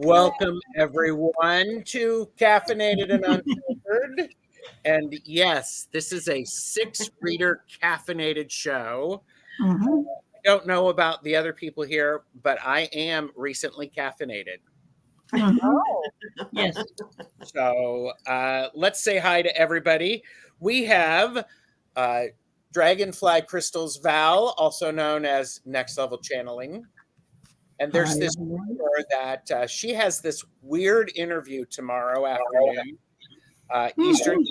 Welcome, everyone, to Caffeinated and Unfiltered. And yes, this is a 6-reader caffeinated show. I don't know about the other people here, but I am recently caffeinated. Yes. So let's say hi to everybody. We have Dragonfly Crystal's Val, also known as Next Level Channeling. And there's this rumor that she has this weird interview tomorrow afternoon, Eastern.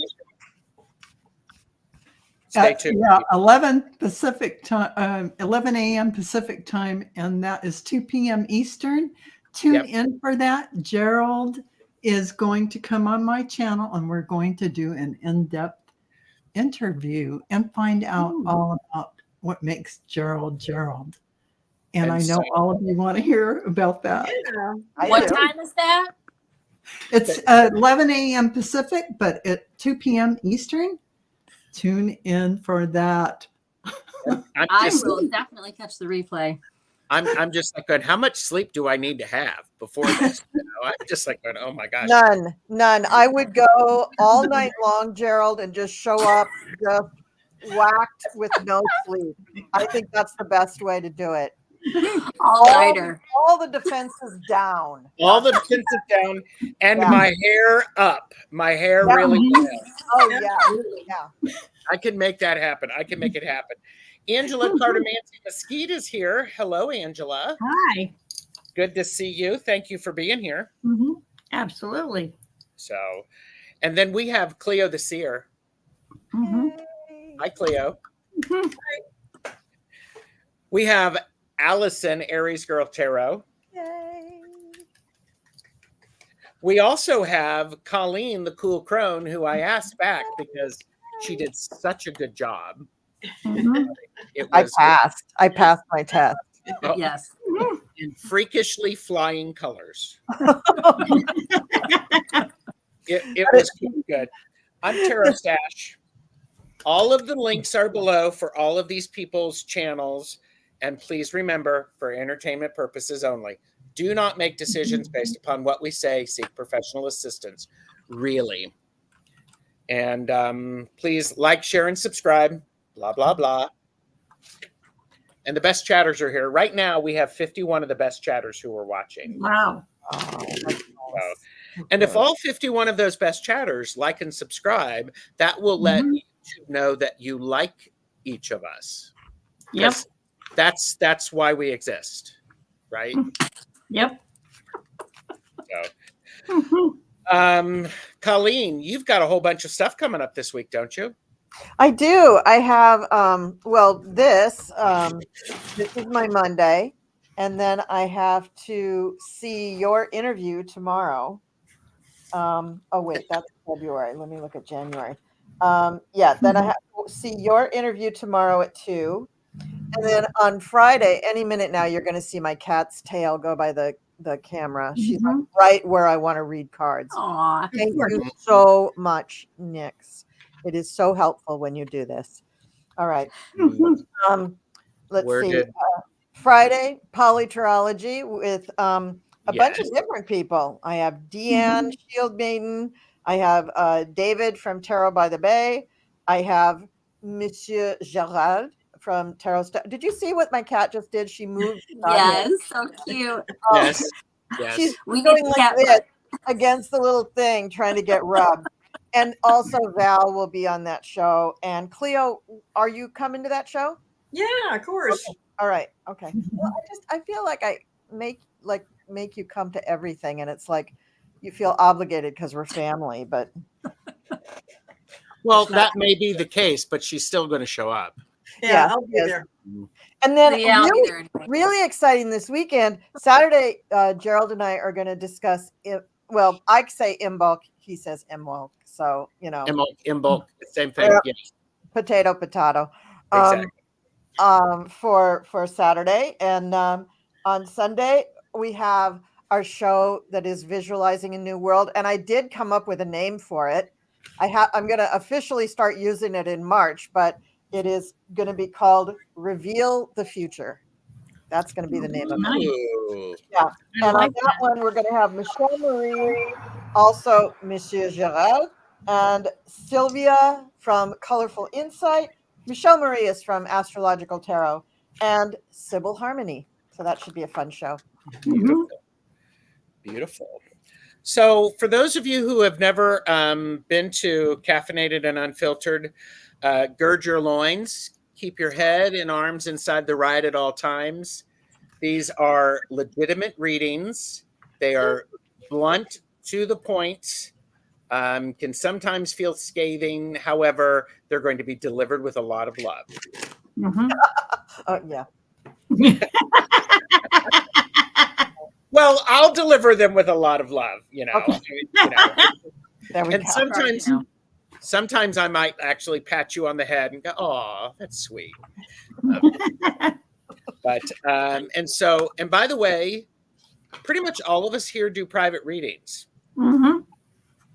Stay tuned. Yeah, 11 Pacific time, 11 a.m. Pacific time, and that is 2 p.m. Eastern. Tune in for that. Gerald is going to come on my channel, and we're going to do an in-depth interview and find out all about what makes Gerald Gerald. And I know all of you want to hear about that. Yeah, what time is that? It's 11 a.m. Pacific, but at 2 p.m. Eastern. Tune in for that. I will definitely catch the replay. I'm just like going, how much sleep do I need to have before this? I'm just like going, oh my gosh. None. I would go all night long, Gerald, and just show up just whacked with no sleep. I think that's the best way to do it. All the defenses down. All the defenses down, and my hair up. My hair really down. Oh yeah. I can make that happen. I can make it happen. Angela Carter-Mancy Mesquite is here. Hello, Angela. Hi. Good to see you. Thank you for being here. Absolutely. So, and then we have Cleo the Seer. Hi, Cleo. Hi. We have Allyson, Aries Girl Tarot. Yay. We also have Colleen, the Cool Crone, who I asked back because she did such a good job. I passed my test. Yes. In freakishly flying colors. It was good. I'm Tarot Stash. All of the links are below for all of these people's channels. And please remember, for entertainment purposes only, do not make decisions based upon what we say. Seek professional assistance. Really. And please like, share, and subscribe. Blah, blah, blah. And the best chatters are here. Right now, we have 51 of the best chatters who are watching. Wow. And if all 51 of those best chatters like and subscribe, that will let you know that you like each of us. Yep. That's why we exist, right? Yep. So, Colleen, you've got a whole bunch of stuff coming up this week, don't you? I do. I have this is my Monday, and then I have to see your interview tomorrow. Oh wait, that's February. Let me look at January. Then I have to see your interview tomorrow at 2. And then on Friday, any minute now, you're going to see my cat's tail go by the camera. She's right where I want to read cards. Aww. Thank you so much, Nix. It is so helpful when you do this. All right. Let's see. Friday, polyterology with a bunch of different people. I have Deanne, Shield Maiden. I have David from Tarot by the Bay. I have Monsieur Gerald from Tarot Star. Did you see what my cat just did? She moved. Yes, so cute. Yes. She's going like this against the little thing, trying to get rubbed. And also Val will be on that show. And Cleo, are you coming to that show? Yeah, of course. Okay. All right. Okay. Well, I feel like I make you come to everything, and it's like you feel obligated because we're family, but well, that may be the case, but she's still going to show up. Yeah, I'll be there. And then really exciting this weekend, Saturday, Gerald and I are going to discuss it. Well, I say Imbolc, he says Imbolc. So, you know. Imbolc, same thing. Yes. Potato. Exactly. For Saturday. And on Sunday, we have our show that is Visualizing a New World. And I did come up with a name for it. I'm going to officially start using it in March, but it is going to be called Reveal the Future. That's going to be the name of it. Nice. Ooh. Yeah. I And like on that one, we're going to have Michelle Marie, also Monsieur Gerald, and Sylvia from Colorful Insight. Michelle Marie is from Astrological Tarot, and Sybil Harmony. So that should be a fun show. Beautiful. Beautiful. So, for those of you who have never been to Caffeinated and Unfiltered, gird your loins, keep your head and arms inside the ride at all times. These are legitimate readings. They are blunt, to the point, can sometimes feel scathing. However, they're going to be delivered with a lot of love. Mhm. Oh, yeah. Well, I'll deliver them with a lot of love, you know. Okay. You know. There we And go. sometimes I might actually pat you on the head and go, "Oh, that's sweet." But and by the way, pretty much all of us here do private readings. Mhm.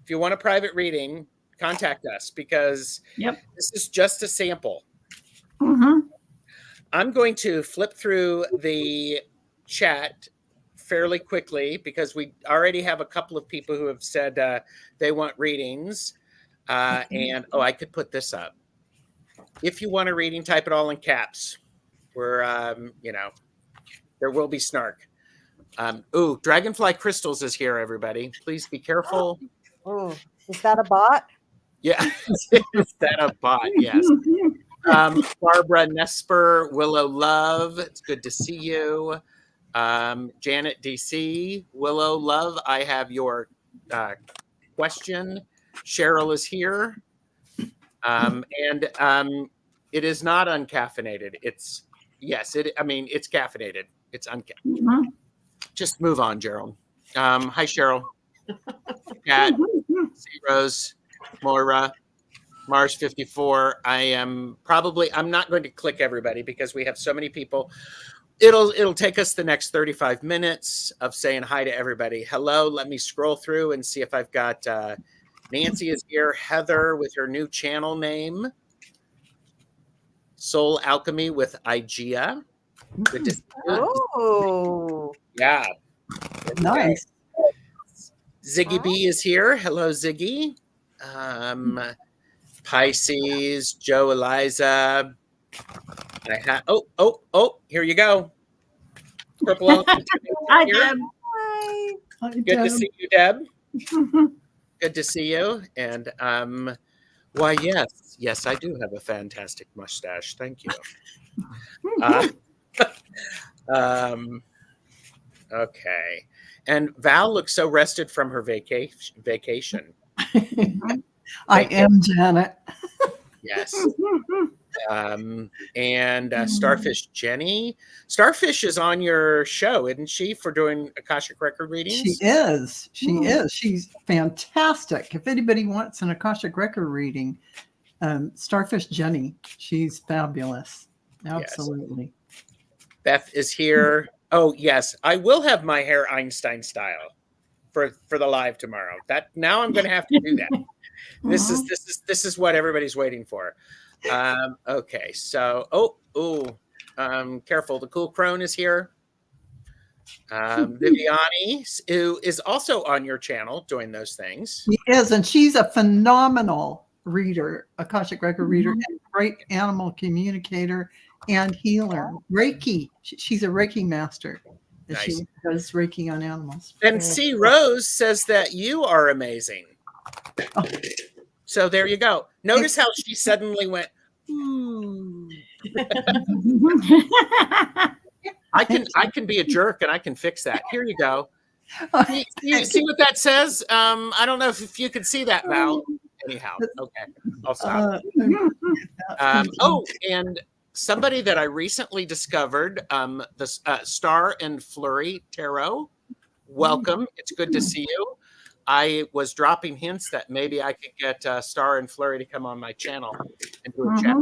If you want a private reading, contact us because Yep. this is just a sample. Mhm. I'm going to flip through the chat fairly quickly because we already have a couple of people who have said they want readings. And I could put this up. If you want a reading, type it all in caps. We're, there will be snark. Dragonfly Crystals is here, everybody. Please be careful. Oh, is that a bot? Yeah, is that a bot? Yes. Barbara Nesper, Willow Love, it's good to see you. Janet DC, Willow Love, I have your question. Cheryl is here. And it is not uncaffeinated. It's caffeinated. It's uncaffeinated. Mhm. Just move on, Gerald. Hi, Cheryl. Kat, C. Rose, Moira, Mars 54. I'm not going to click everybody because we have so many people. It'll take us the next 35 minutes of saying hi to everybody. Hello. Let me scroll through and see if I've got Nancy is here. Heather with her new channel name. Soul Alchemy with Igea. Good to see you. Oh, Yeah. Nice. Ziggy B is here. Hello, Ziggy. Pisces, Joe Eliza. Here you go. Purple Elephant. Hi, Here. Deb. hi. Hi, Good Deb. to see you, Deb. Good to see you. And why, yes, I do have a fantastic mustache. Thank you. Okay. And Val looks so rested from her vacation. I am Janet. Yes. And Starfish Jenny. Starfish is on your show, isn't she, for doing Akashic Record readings? She is. She is. She's fantastic. If anybody wants an Akashic Record reading, Starfish Jenny, she's fabulous. Absolutely. Beth is here. Oh, yes. I will have my hair Einstein style for the live tomorrow. Now I'm going to have to do that. This is what everybody's waiting for. Okay, so careful. The Cool Crone is here. Viviani, who is also on your channel doing those things. She is, and she's a phenomenal reader, Akashic Record reader, and great animal communicator and healer. Reiki. She's a Reiki master. Nice. She does Reiki on animals. And C. Rose says that you are amazing. Oh. So there you go. Notice how she suddenly went, ooh. I can be a jerk and I can fix that. Here you go. You see what that says? I don't know if you can see that, Val. Anyhow, okay, I'll stop. And somebody that I recently discovered, the Star and Flurry Tarot. Welcome. It's good to see you. I was dropping hints that maybe I could get Star and Flurry to come on my channel and do a chat.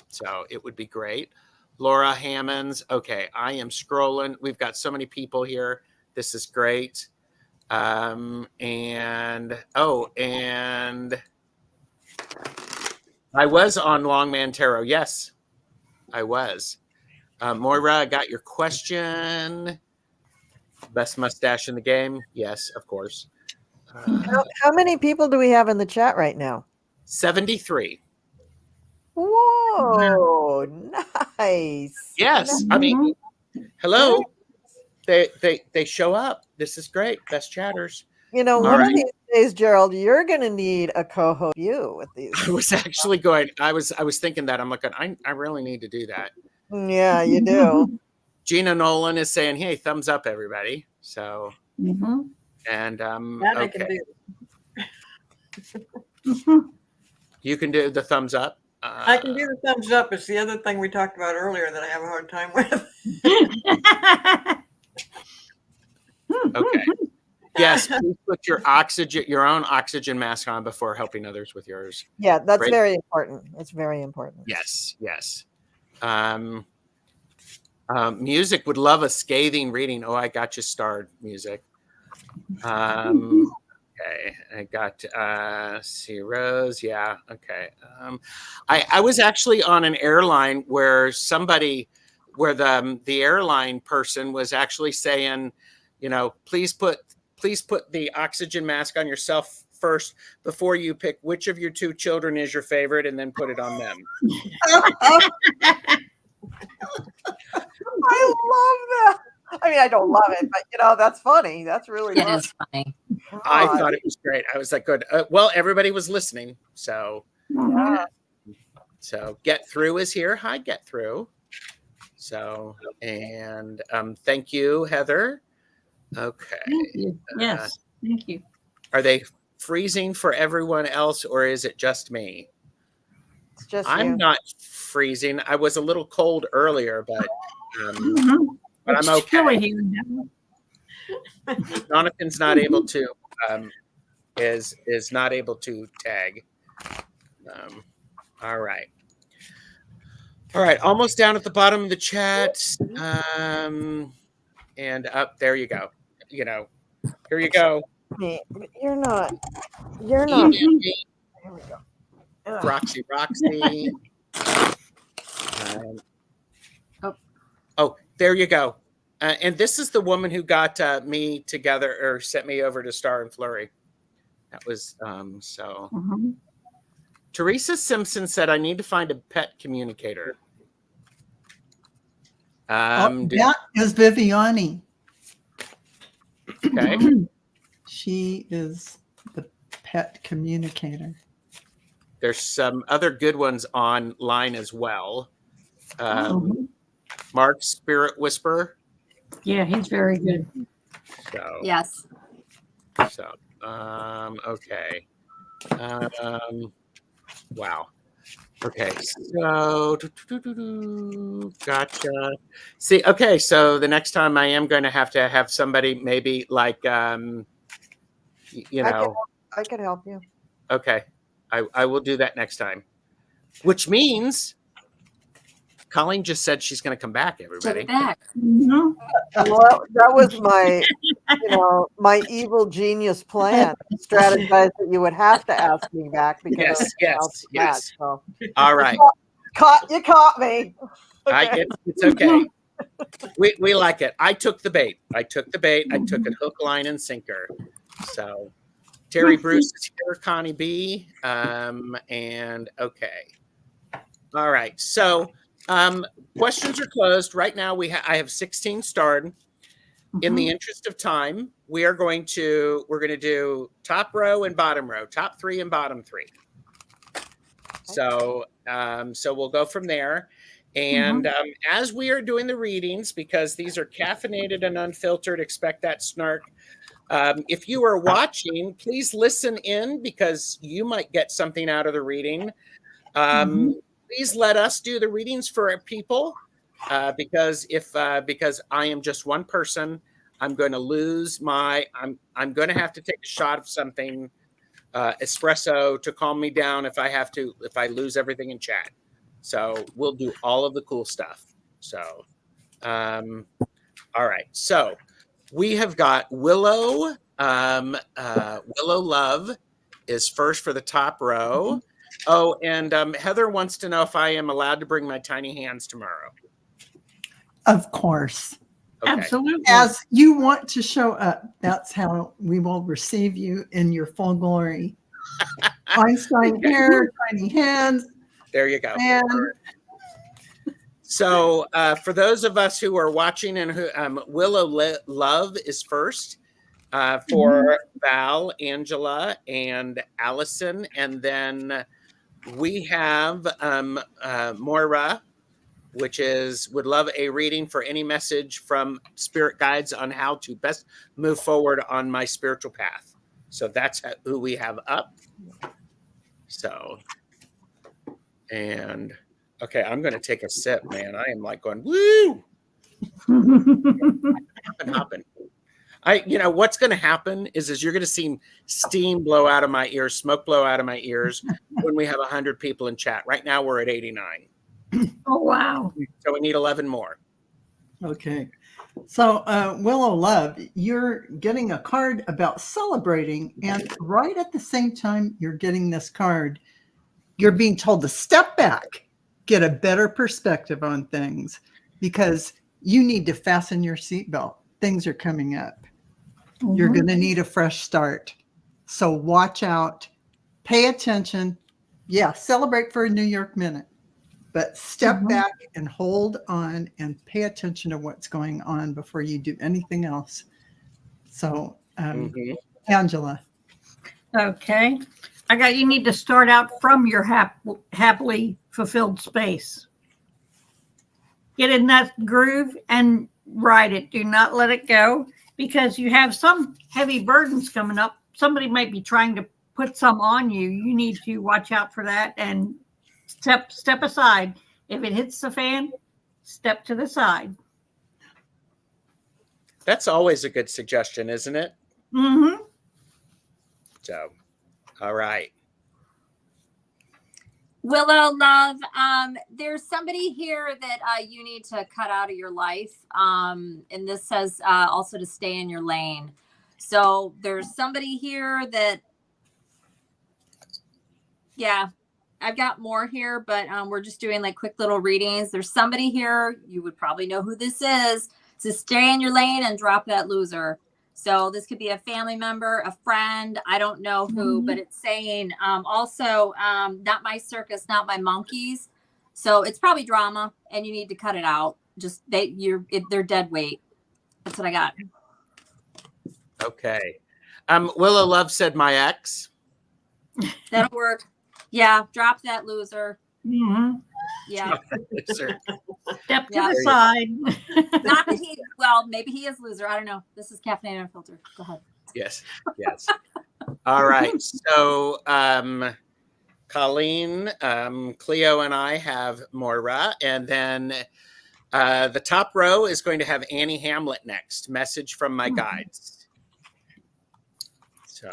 So it would be great. Laura Hammonds. Okay, I am scrolling. We've got so many people here. This is great. And I was on Longman Tarot. Yes, I was. Moira, I got your question. Best mustache in the game? Yes, of course. How many people do we have in the chat right now? 73. Whoa, nice. Yes, I mean, hello. They show up. This is great. Best chatters. You know, All one of right. these days, Gerald, you're going to need a co-host you with these. I was actually going. I was thinking that. I'm like, I really need to do that. Yeah, you do. Gina Nolan is saying, "Hey, thumbs up, everybody." So, and That I can okay, do. you can do the thumbs up. I can do the thumbs up. It's the other thing we talked about earlier that I have a hard time with. Okay. Yes, please put your own oxygen mask on before helping others with yours. Yeah, that's Great. very important. It's very important. Yes, yes. Music would love a scathing reading. Oh, I got you starred, music. Okay, I got see Rose. Yeah, okay. I was actually on an airline where the airline person was actually saying, you know, please put the oxygen mask on yourself first before you pick which of your two children is your favorite, and then put it on them. I love that. I mean, I don't love it, but you know, that's funny. That's really It funny. is funny. I God. thought it was great. I was like, good. Well, everybody was listening, so Yeah. so Get Through is here. Hi, Get Through. So, and thank you, Heather. Okay. Thank you. Yes, thank you. Are they freezing for everyone else, or is it just me? It's just I'm you. not freezing. I was a little cold earlier, but but It's I'm okay. chilly here now. Jonathan's not able to is not able to tag. All right. All right, almost down at the bottom of the chat. And up there you go. You know, here you go. You're not. You're not. Email me, Here we go. Ugh. Roxy. Oh, there you go. And this is the woman who got me together or sent me over to Star and Flurry. That was so. Teresa Simpson said, I need to find a pet communicator. That is Viviani. Okay. She is the pet communicator. There's some other good ones online as well. Mark Spirit Whisperer. Yeah, he's very good. So Yes. So okay. Wow. Okay, so gotcha. See, okay, so the next time I am going to have somebody maybe like you know. I could help you. Okay, I will do that next time. Which means Colleen just said she's going to come back. Everybody. Get back. Well, that was my, my evil genius plan. Strategize that you would have to ask me back because yes. So. All right. You caught me. Okay. It's okay. We like it. I took the bait. I took it hook, line, and sinker. So Terry Bruce is here, Connie B. And okay. All right. So questions are closed. Right now I have 16 starred. In the interest of time, we're going to do top row and bottom row, top three and bottom three. So so we'll go from there. And as we are doing the readings, because these are caffeinated and unfiltered, expect that snark. If you are watching, please listen in because you might get something out of the reading. Please let us do the readings for people because because I am just one person, I'm going to lose I'm going to have to take a shot of something espresso to calm me down if I lose everything in chat. So we'll do all of the cool stuff. So all right. So we have got Willow. Willow Love is first for the top row. Oh, and Heather wants to know if I am allowed to bring my tiny hands tomorrow. Of course. Okay. Absolutely. As you want to show up, that's how we will receive you in your full glory. Einstein hair, tiny hands, There you go. and So for those of us who are watching and who Willow Love is first for Val, Angela, and Allyson. And then we have Moira, which is would love a reading for any message from spirit guides on how to best move forward on my spiritual path. So that's who we have up. So, and okay, I'm going to take a sip, man. I am like going, woo! Hopping. What's going to happen is you're going to see steam blow out of my ears, smoke blow out of my ears when we have 100 people in chat. Right now we're at 89. Oh, wow. So we need 11 more. okay. So Willow Love, you're getting a card about celebrating, and right at the same time you're getting this card, you're being told to step back, get a better perspective on things, because you need to fasten your seatbelt. Things are coming up. You're going to need a fresh start. So watch out, pay attention. Yeah, celebrate for a New York minute, but step back and hold on and pay attention to what's going on before you do anything else. So, Angela. Okay. You need to start out from your happily fulfilled space. Get in that groove and ride it. Do not let it go, because you have some heavy burdens coming up. Somebody might be trying to put some on you. You need to watch out for that and step aside. If it hits the fan, step to the side. That's always a good suggestion, isn't it? Mm-hmm. So, all right. Willow Love, there's somebody here that you need to cut out of your life. And this says also to stay in your lane. So there's somebody here that, yeah, I've got more here, but we're just doing like quick little readings. There's somebody here, you would probably know who this is, to stay in your lane and drop that loser. So this could be a family member, a friend, I don't know who, but it's saying also not my circus, not my monkeys. So it's probably drama and you need to cut it out. Just they're dead weight. That's what I got. Okay. Willow Love said my ex. That'll work. Yeah, drop that loser. Mm-hmm. Yeah. Step to the side. Not that maybe he is loser. I don't know. This is Caffeinated Unfiltered. Go ahead. Yes. All right. So Colleen, Cleo, and I have Moira, and then the top row is going to have Annie Hamlet next. Message from my guides. So.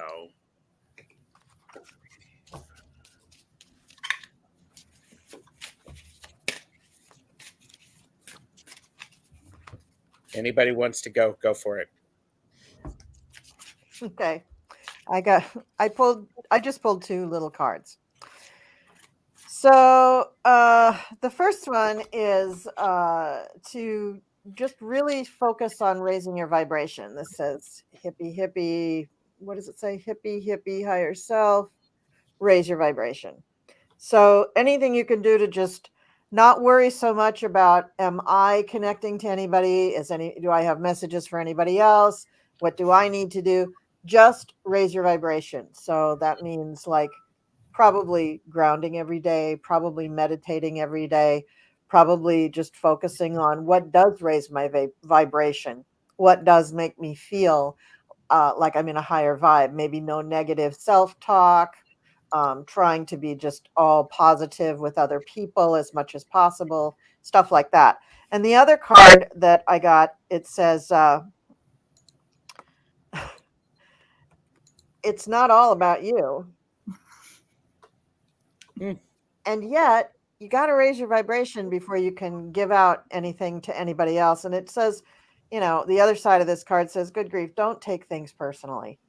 Anybody wants to go for it. Okay. I just pulled two little cards. So the first one is to just really focus on raising your vibration. This says hippie, what does it say? Hippie, higher self, raise your vibration. So anything you can do to just not worry so much about, am I connecting to anybody? Do I have messages for anybody else? What do I need to do? Just raise your vibration. So that means like probably grounding every day, probably meditating every day, probably just focusing on what does raise my vibration, what does make me feel like I'm in a higher vibe, maybe no negative self-talk, trying to be just all positive with other people as much as possible, stuff like that. And the other card that I got, it says, it's not all about you. And yet you got to raise your vibration before you can give out anything to anybody else. And it says, the other side of this card says, good grief, don't take things personally.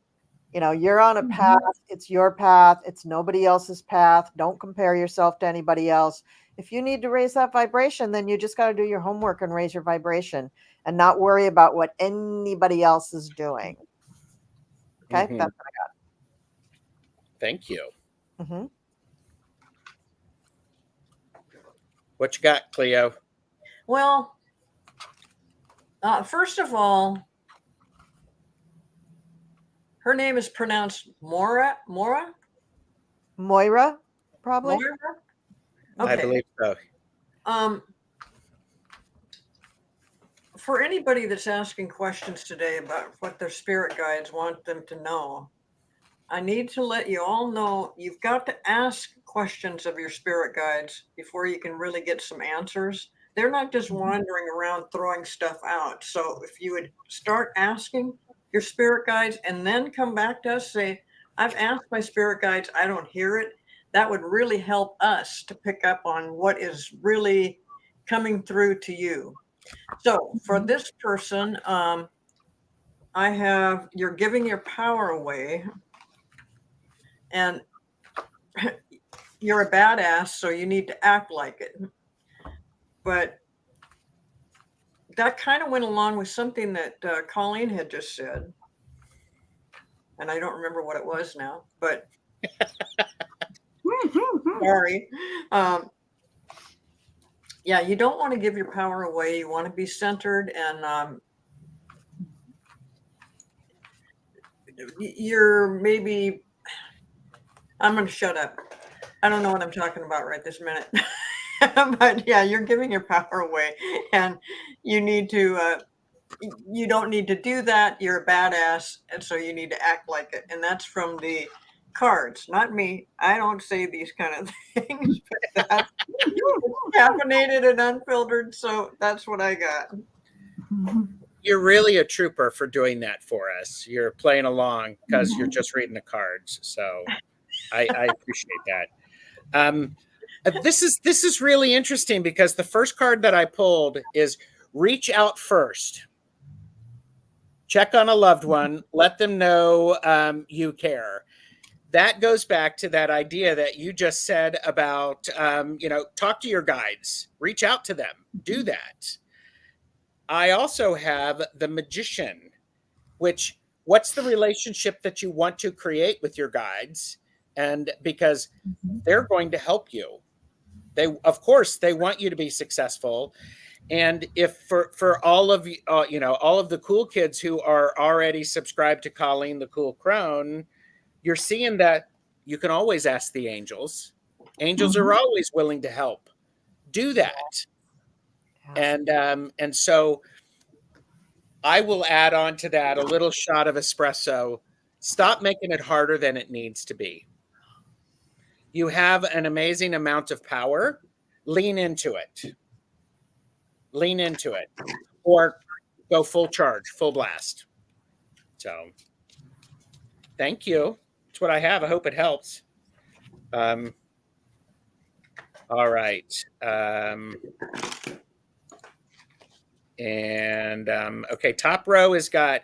You're on a path. It's your path. It's nobody else's path. Don't compare yourself to anybody else. If you need to raise that vibration, then you just got to do your homework and raise your vibration and not worry about what anybody else is doing. Okay, Mhm. that's Thank you. what I got. What you got, Cleo? Well, first of all, her name is pronounced Moira, Moira, probably. Moira. I believe so. For anybody that's asking questions today about what their spirit guides want them to know, I need to let you all know you've got to ask questions of your spirit guides before you can really get some answers. They're not just wandering around throwing stuff out. So if you would start asking your spirit guides and then come back to us, say, I've asked my spirit guides, I don't hear it. That would really help us to pick up on what is really coming through to you. So for this person, I have, you're giving your power away, and you're a badass, so you need to act like it. But that kind of went along with something that Colleen had just said. And I don't remember what it was now, but sorry. Yeah, you don't want to give your power away. You want to be centered, and you're maybe, I'm going to shut up. I don't know what I'm talking about right this minute. But yeah, you're giving your power away, and you need to, you don't need to do that. You're a badass, and so you need to act like it. And that's from the cards, not me. I don't say these kind of things, but that's caffeinated and unfiltered. So that's what I got. You're really a trooper for doing that for us. You're playing along because you're just reading the cards. So I appreciate that. This is really interesting because the first card that I pulled is reach out first. Check on a loved one. Let them know you care. That goes back to that idea that you just said about, talk to your guides, reach out to them, do that. I also have the Magician, which what's the relationship that you want to create with your guides? And because they're going to help you. Of course, they want you to be successful. And if for all of you, all of the cool kids who are already subscribed to Colleen the Cool Crone, you're seeing that you can always ask the angels. Angels are always willing to help. Do that. And so I will add on to that a little shot of espresso. Stop making it harder than it needs to be. You have an amazing amount of power. Lean into it. Lean into it. Or go full charge, full blast. So thank you. That's what I have. I hope it helps. All right. Okay, top row has got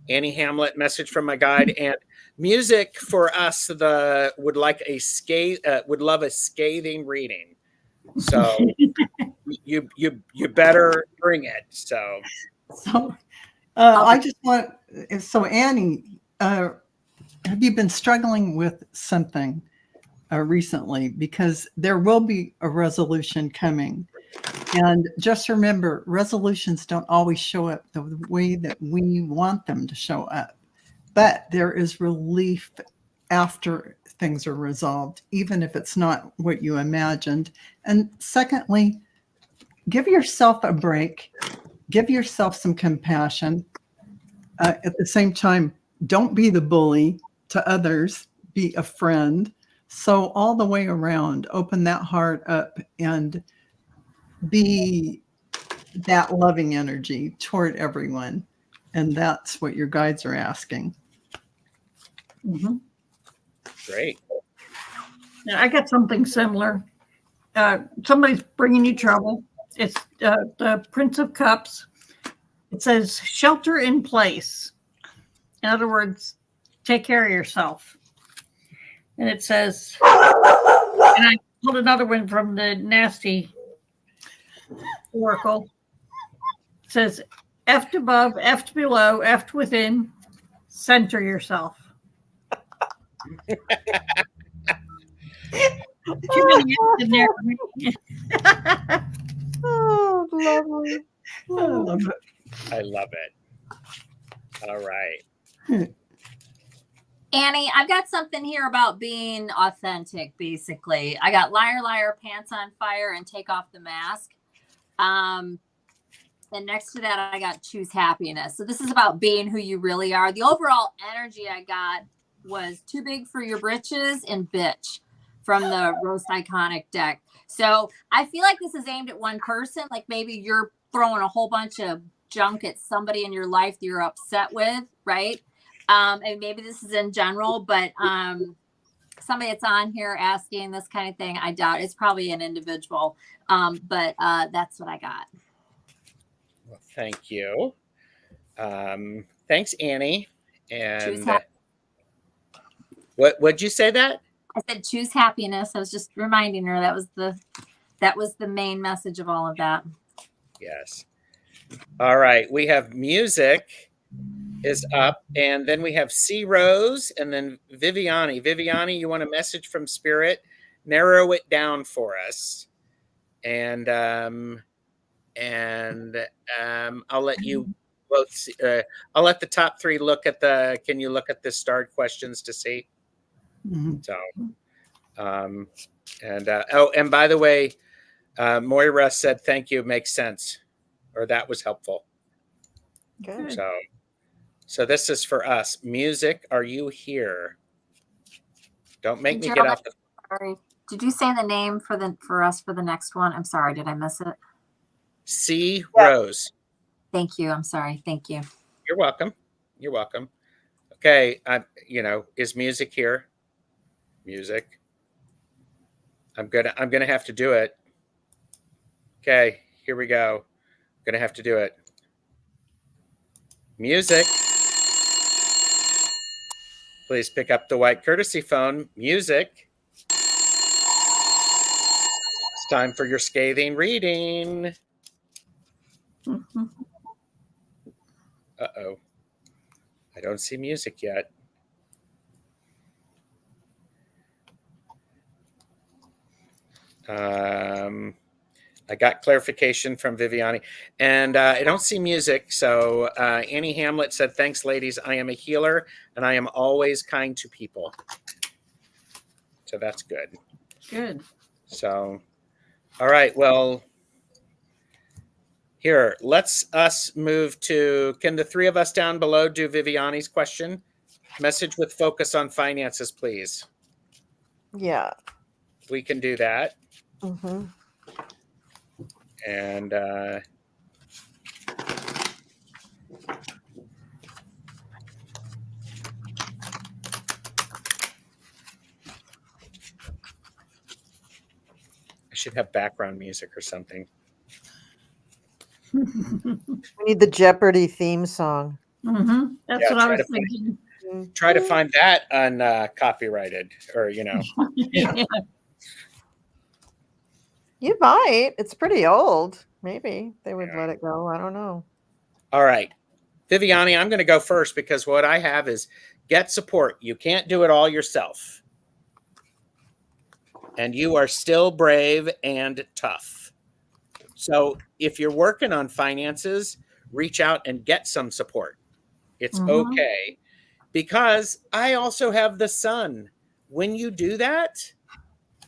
Annie Hamlet, message from my guide, and music for us would love a scathing reading. So you better bring it. So I just want, so Annie, have you been struggling with something recently? Because there will be a resolution coming. And just remember, resolutions don't always show up the way that we want them to show up. But there is relief after things are resolved, even if it's not what you imagined. And secondly, give yourself a break. Give yourself some compassion. At the same time, don't be the bully to others. Be a friend. So all the way around, open that heart up and be that loving energy toward everyone. And that's what your guides are asking. Great. I got something similar. Somebody's bringing you trouble. It's the Prince of Cups. It says shelter in place. In other words, take care of yourself. And it says, and pulled another one from the nasty oracle. It says, F above, F below, F within, center yourself. Too many F's in there. Oh, lovely. I love it. I love it. All right. Annie, I've got something here about being authentic, basically. I got liar, liar, pants on fire, and take off the mask. And next to that, I got choose happiness. So this is about being who you really are. The overall energy I got was too big for your britches and bitch from the Roast Iconic deck. So I feel like this is aimed at one person. Like maybe you're throwing a whole bunch of junk at somebody in your life that you're upset with, right? And maybe this is in general, but somebody that's on here asking this kind of thing, I doubt it's probably an individual. But that's what I got. Well, thank you. Thanks, Annie. Choose And what'd you say that? I said choose happiness. I was just reminding her that was the main message of all of that. Yes. All right. We have music is up, and then we have C Rose, and then Viviani. Viviani, you want a message from Spirit? Narrow it down for us, and I'll let you both. See, I'll let the top three look at the. Can you look at the starred questions to see? Mhm. So, and by the way, Moira said thank you. Makes sense, or that was helpful. Good. So this is for us. Music, are you here? Don't make me Gerald, get out the. Sorry. Did you say the name for us for the next one? I'm sorry. Did I miss it? C Rose. Thank you. I'm sorry. Thank you. You're welcome. You're welcome. Okay, is music here? Music. I'm gonna have to do it. Okay, here we go. I'm gonna have to do it. Music. Please pick up the white courtesy phone. Music. It's time for your scathing reading. Mhm. Uh-oh. I don't see music yet. I got clarification from Viviani, and I don't see music. So Annie Hamlet said, thanks, ladies. I am a healer, and I am always kind to people. So that's good. Good. So, all right. Well, here, let's us move to, can the three of us down below do Viviani's question? Message with focus on finances, please. Yeah. We can do that. Mm-hmm. And I should have background music or something. We need the Jeopardy theme song. Mm-hmm. That's Yeah, what I was thinking. Try to find that uncopyrighted, or Yeah. You might. It's pretty old. Maybe they would Yeah. let it go. I don't know. All right, Viviani, I'm going to go first because what I have is get support. You can't do it all yourself, and you are still brave and tough. So if you're working on finances, reach out and get some support. It's okay, because I also have the sun. When you do that,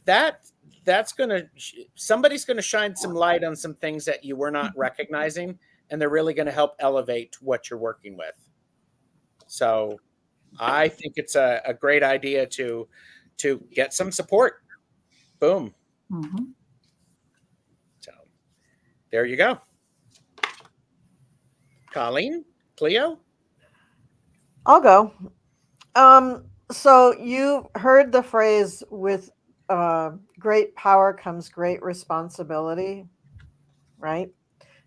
that's gonna, somebody's gonna shine some light on some things that you were not recognizing, and they're really gonna help elevate what you're working with. So I think it's a great idea to get some support. Boom. Mm-hmm. So there you go. Colleen, Cleo. I'll go. So you heard the phrase with great power comes great responsibility, right?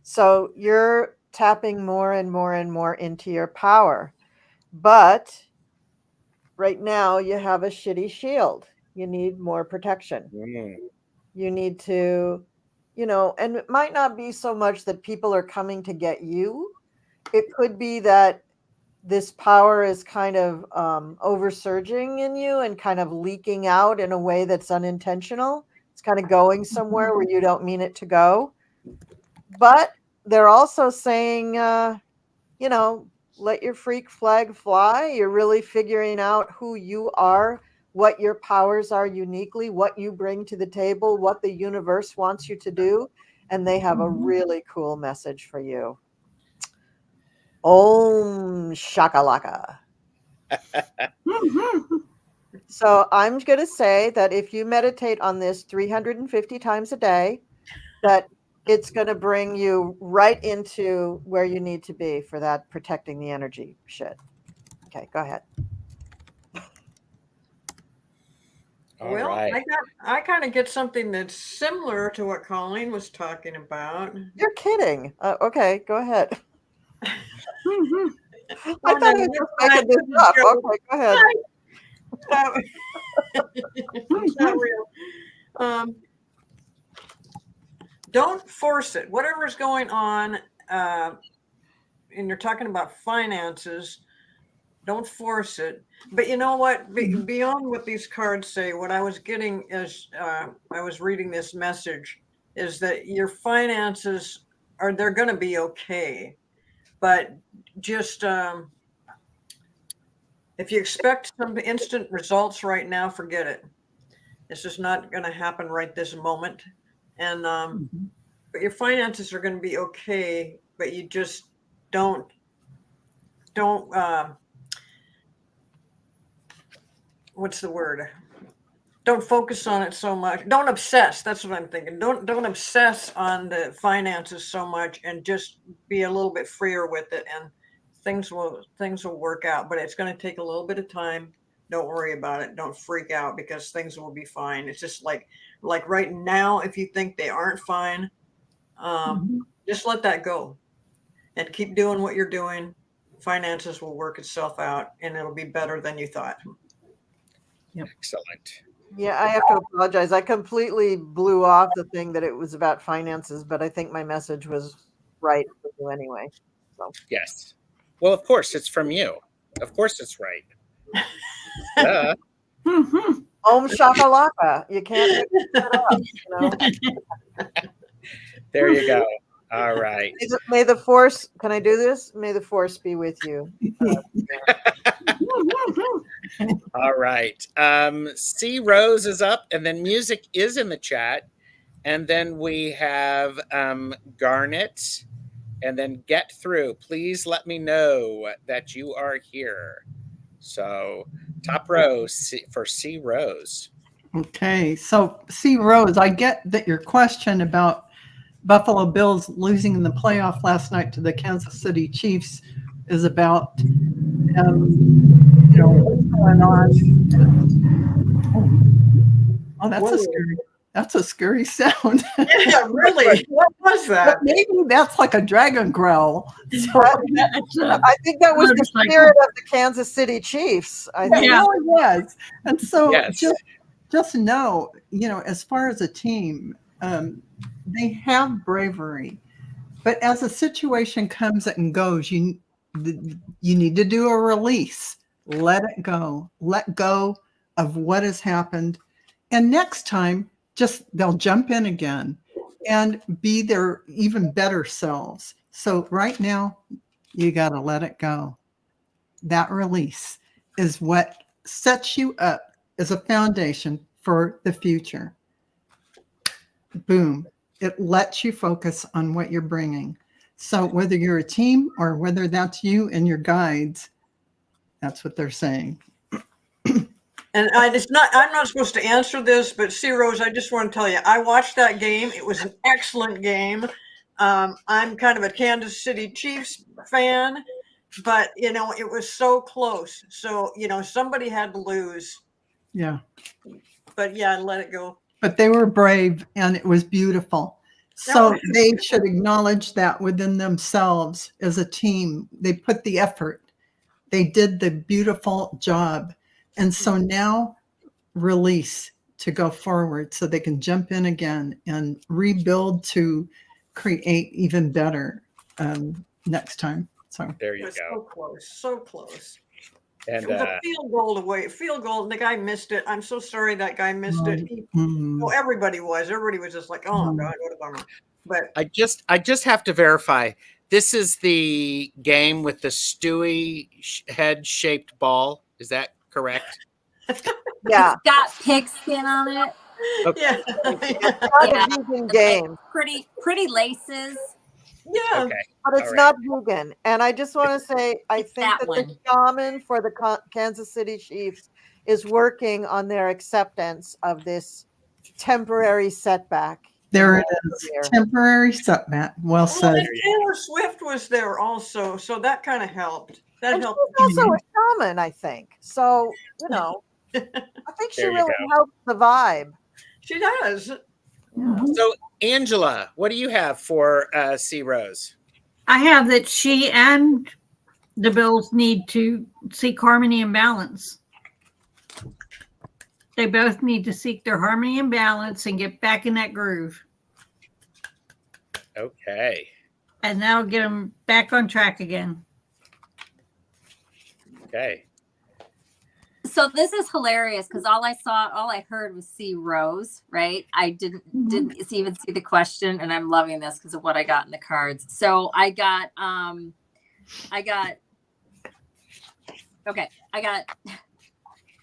So you're tapping more and more and more into your power. But right now you have a shitty shield. You need more protection. You need to, and it might not be so much that people are coming to get you. It could be that this power is kind of oversurging in you and kind of leaking out in a way that's unintentional. It's kind of going somewhere where you don't mean it to go. But they're also saying, let your freak flag fly. You're really figuring out who you are, what your powers are uniquely, what you bring to the table, what the universe wants you to do. And they have a really cool message for you. Om shakalaka. So I'm going to say that if you meditate on this 350 times a day, that it's going to bring you right into where you need to be for that protecting the energy shit. Okay, go ahead. All Well, right. I kind of get something that's similar to what Colleen was talking about. You're kidding. Okay, go ahead. I Oh, thought no, I was you're just making fine. this This is up. Gerald. Okay, go ahead. It's not real. Don't force it. Whatever's going on, and you're talking about finances, don't force it. But you know what? Beyond what these cards say, what I was getting as I was reading this message is that your finances they're going to be okay. But just if you expect some instant results right now, forget it. It's just not going to happen right this moment. And but your finances are going to be okay. But you just don't what's the word? Don't focus on it so much. Don't obsess. That's what I'm thinking. Don't obsess on the finances so much, and just be a little bit freer with it, and things will work out. But it's going to take a little bit of time. Don't worry about it. Don't freak out, because things will be fine. It's just like right now, if you think they aren't fine, just let that go and keep doing what you're doing. Finances will work itself out, and it'll be better than you thought. Excellent. Yeah, I have to apologize. I completely blew off the thing that it was about finances, but I think my message was right for you anyway. So Yes. Well, of course, it's from you. Of course, it's right. Duh. Om shakalaka. You can't make it up, There you go. All right. May the force, can I do this? May the force be with you. All right. C Rose is up, and then music is in the chat. And then we have Garnet, and then Get Through. Please let me know that you are here. So top row for C Rose. Okay, so C Rose, I get that your question about Buffalo Bills losing in the playoff last night to the Kansas City Chiefs is about what's going on. Oh, that's a scary sound. Yeah, really. What was that? But maybe that's like a dragon growl. So, I think that was the spirit of the Kansas City Chiefs. I think. it really was. And so Yes. just know, as far as a team, they have bravery, but as a situation comes and goes, you need to do a release. Let it go. Let go of what has happened. And next time, they'll jump in again and be their even better selves. So right now, you got to let it go. That release is what sets you up as a foundation for the future. Boom. It lets you focus on what you're bringing. So whether you're a team or whether that's you and your guides, that's what they're saying. And I'm not supposed to answer this, but C Rose, I just want to tell you, I watched that game. It was an excellent game. I'm kind of a Kansas City Chiefs fan, but it was so close. So, somebody had to lose. Yeah. But yeah, let it go. But they were brave and it was beautiful. So they should acknowledge that within themselves as a team. They put the effort. They did the beautiful job. And so now release. to go forward so they can jump in again and rebuild to create even better next time. So There you It's go. so close, so close. And It was a field goal away, field goal. The guy missed it. I'm so sorry that guy missed it. Well, everybody was. Everybody was just like, "Oh God, what a bummer." But I just have to verify. This is the game with the Stewie head shaped ball. Is that correct? Yeah, It's got pig skin on it. Okay. yeah, it's not Yeah. a vegan game, Pretty laces. yeah. Okay. but it's All right. not vegan. And I just want to say, I It's think that that one. the shaman for the Kansas City Chiefs is working on their acceptance of this temporary setback. there in it their is. career. Temporary setback. Well Well, said. and Taylor Swift was there also, so that kind of helped. That And helped. she's also a shaman, I think. So, I think she There you really go. helps the vibe. She does. So, Angela, what do you have for C Rose? I have that she and the Bills need to seek harmony and balance. They both need to seek their harmony and balance and get back in that groove. Okay. And that'll get them back on track again. Okay. So this is hilarious because all I heard was C Rose, right? I didn't even see the question, and I'm loving this because of what I got in the cards. So I got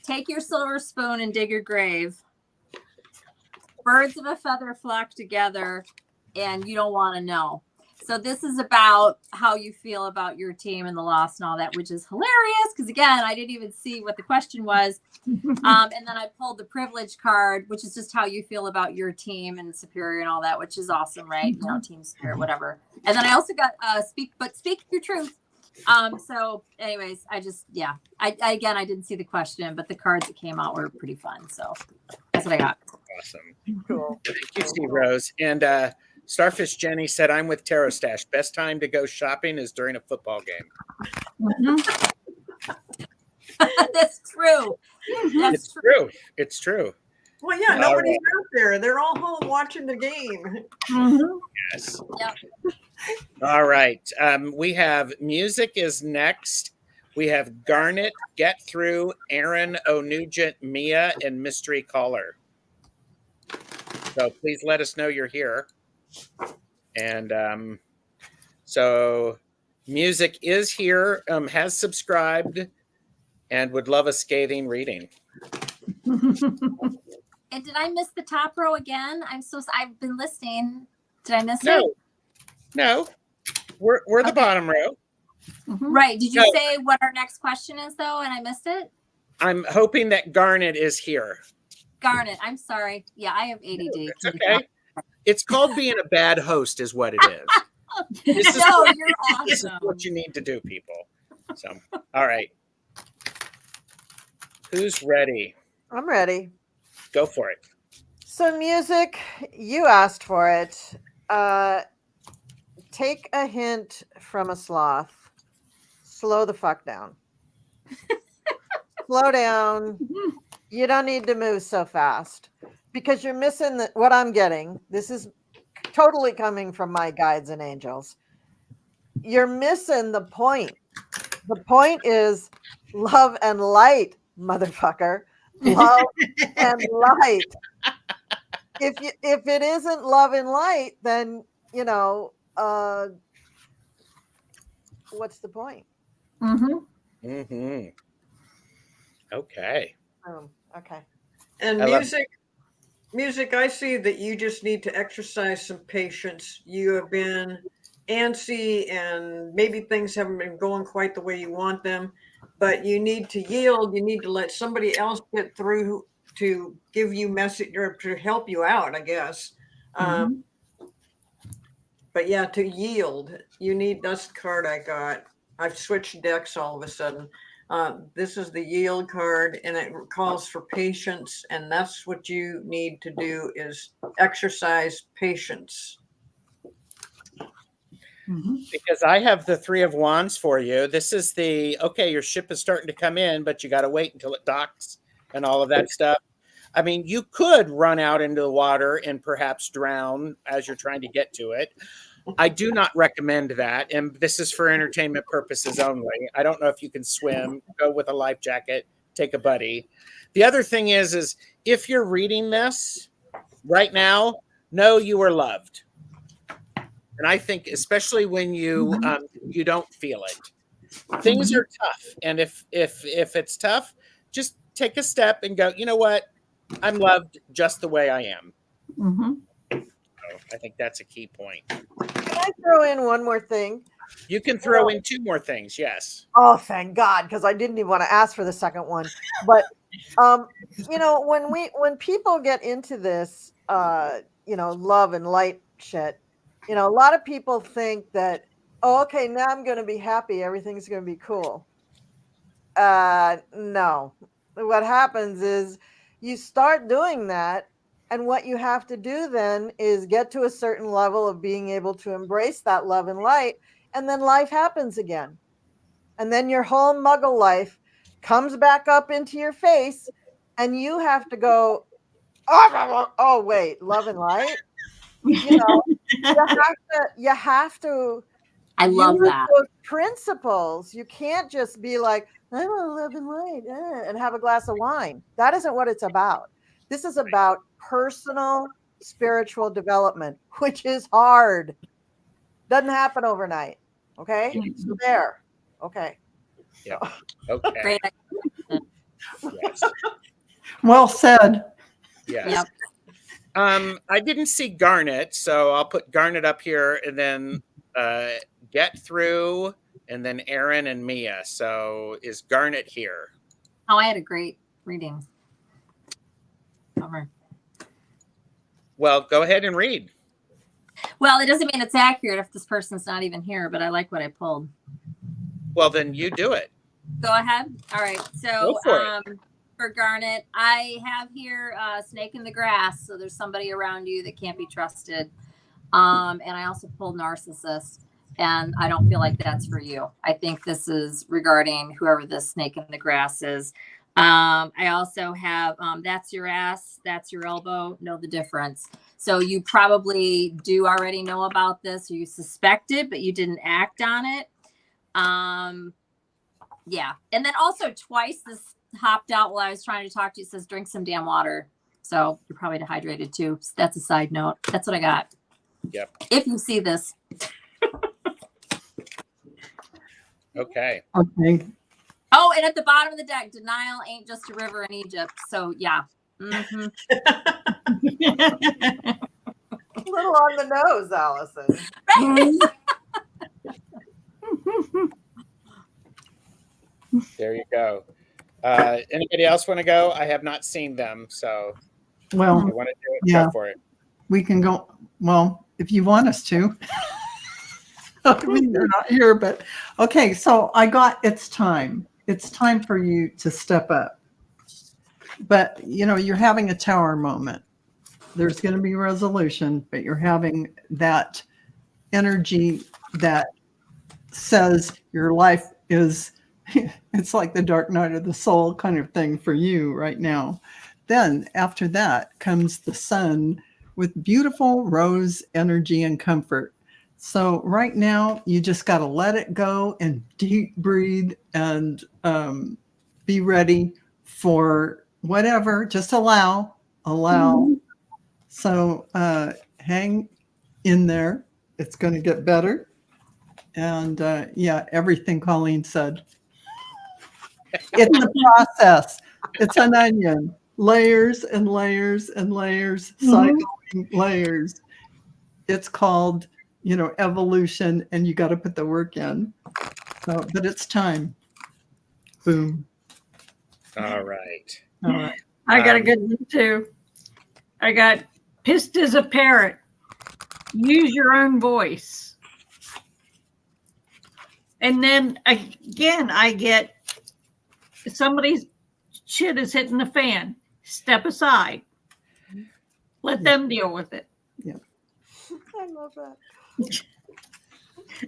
take your silver spoon and dig your grave. Birds of a feather flock together, and you don't want to know. So this is about how you feel about your team and the loss and all that, which is hilarious because, again, I didn't even see what the question was. And then I pulled the privilege card, which is just how you feel about your team and superior and all that, which is awesome, right? You know, team spirit, whatever. And then I also got speak your truth. So anyways, I didn't see the question, but the cards that came out were pretty fun. So that's what I got. Awesome. Cool. Thank you, C Rose. And Starfish Jenny said, I'm with Tarot Stash. Best time to go shopping is during a football game. That's true. It's true. It's true. Well, yeah, All nobody's out there. They're all home watching the game. Yes. Yep. All right. We have music is next. We have Garnet, Get Through, Aaron O'Nugent, Mia, and Mystery Caller. So please let us know you're here. And so music is here, has subscribed, and would love a scathing reading. And did I miss the top row again? I've been listening. Did I miss it? No. We're the bottom row. Right. Did you No. say what our next question is though, and I missed it? I'm hoping that Garnet is here. Garnet. I'm sorry. Yeah, I have ADD. It's okay. It's called being a bad host is what it is. This is No, what- you're This is awesome. what you need to do, people. So, all right. Who's ready? I'm ready. Go for it. So, music, you asked for it. Take a hint from a sloth. Slow the fuck down. Slow down. You don't need to move so fast because you're missing what I'm getting. This is totally coming from my guides and angels. You're missing the point. The point is love and light, motherfucker. Love and light. If it isn't love and light, then what's the point? Mm-hmm. Okay. Okay. And I love- music, I see that you just need to exercise some patience. You have been antsy and maybe things haven't been going quite the way you want them, but you need to yield. You need to let somebody else get through to give you message or to help you out, I guess. But yeah, to yield, that's the card I got. I've switched decks all of a sudden. This is the yield card, and it calls for patience, and that's what you need to do is exercise patience. Because I have the Three of Wands for you. This is your ship is starting to come in, but you got to wait until it docks and all of that stuff. I mean, you could run out into the water and perhaps drown as you're trying to get to it. I do not recommend that. And this is for entertainment purposes only. I don't know if you can swim, go with a life jacket, take a buddy. The other thing is if you're reading this right now, know you are loved. And I think especially when you you don't feel it, things are tough. And if it's tough, just take a step and go, you know what? I'm loved just the way I am. Mm-hmm. So I think that's a key point. Can I throw in one more thing? You can throw in 2 more things. Yes. Oh, thank God, because I didn't even want to ask for the second one. But you know, when people get into this, you know, love and light shit, you know, a lot of people think that, oh, okay, now I'm going to be happy, everything's going to be cool. No, what happens is you start doing that, and what you have to do then is get to a certain level of being able to embrace that love and light, and then life happens again. And then your whole muggle life comes back up into your face, and you have to go, oh wait, love and light? You know, you have to I love use that. those principles. You can't just be like, I want love and light, and have a glass of wine. That isn't what it's about. This is about personal spiritual development, which is hard. Doesn't happen overnight. Okay. So there. Okay. Yeah. Okay. Great. Yes. Well said. Yes. Yep. I didn't see Garnet, so I'll put Garnet up here, and then Get Through, and then Aaron and Mia. So is Garnet here? Oh, I had a great reading. Bummer. Well, go ahead and read. Well, it doesn't mean it's accurate if this person's not even here, but I like what I pulled. Well, then you do it. Go ahead. All right. So Go for it. for Garnet, I have here snake in the grass. So there's somebody around you that can't be trusted. And I also pulled narcissist, and I don't feel like that's for you. I think this is regarding whoever this snake in the grass is. I also have that's your ass, that's your elbow, know the difference. So you probably do already know about this, or you suspect it, but you didn't act on it. Yeah. And then also twice this hopped out while I was trying to talk to you. It says drink some damn water. So you're probably dehydrated too. So that's a side note. That's what I got. Yep. If you see this. Okay. Okay. Oh, and at the bottom of the deck, denial ain't just a river in Egypt. So yeah. Mm-hmm. A little on the nose, Allyson. There you go. Anybody else want to go? I have not seen them, so Well, if you want to do it, yeah. go for it. we can go. Well, if you want us to. I mean, they're not here, but okay. So it's time. It's time for you to step up. But, you know, you're having a tower moment. There's going to be resolution, but you're having that energy that says your life is, it's like the dark night of the soul kind of thing for you right now. Then after that comes the sun with beautiful rose energy and comfort. So right now you just got to let it go and deep breathe and be ready for whatever. Just allow. Mm-hmm. So hang in there. It's going to get better. And yeah, everything Colleen said. It's a process. It's an onion. Layers and layers and layers, cycling layers. It's called, you know, evolution, and you got to put the work in. So, but it's time. Boom. All right. All right. I got a good one too. I got pissed as a parrot. Use your own voice. And then again, I get somebody's shit is hitting the fan. Step aside. Let them deal with it. Yeah. I love that.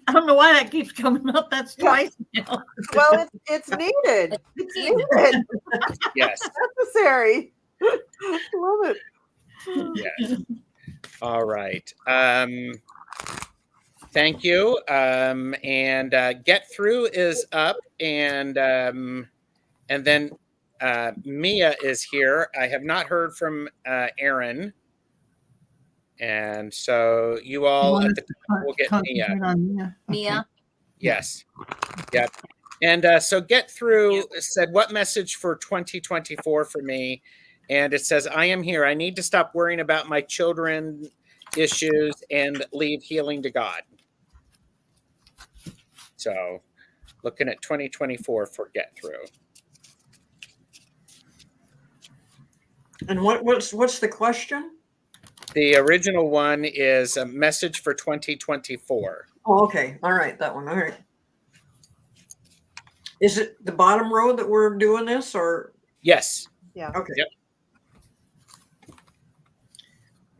I don't know why that keeps coming up. That's twice now. Well, it's needed. It's needed. Yes. Necessary. Love it. Yes. All right. Thank you. And Get Through is up, and then Mia is here. I have not heard from Aaron, and so you all at the top will get Mia. Concentrate on Mia. Okay. Mia. Yes. Yep. And so Get Through said, what message for 2024 for me? And it says, I am here. I need to stop worrying about my children issues and leave healing to God. So looking at 2024 for Get Through. And what's the question? The original one is a message for 2024. Oh, okay. All right, that one. All right. Is it the bottom row that we're doing this, or? Yes. Yeah. Okay. Yep.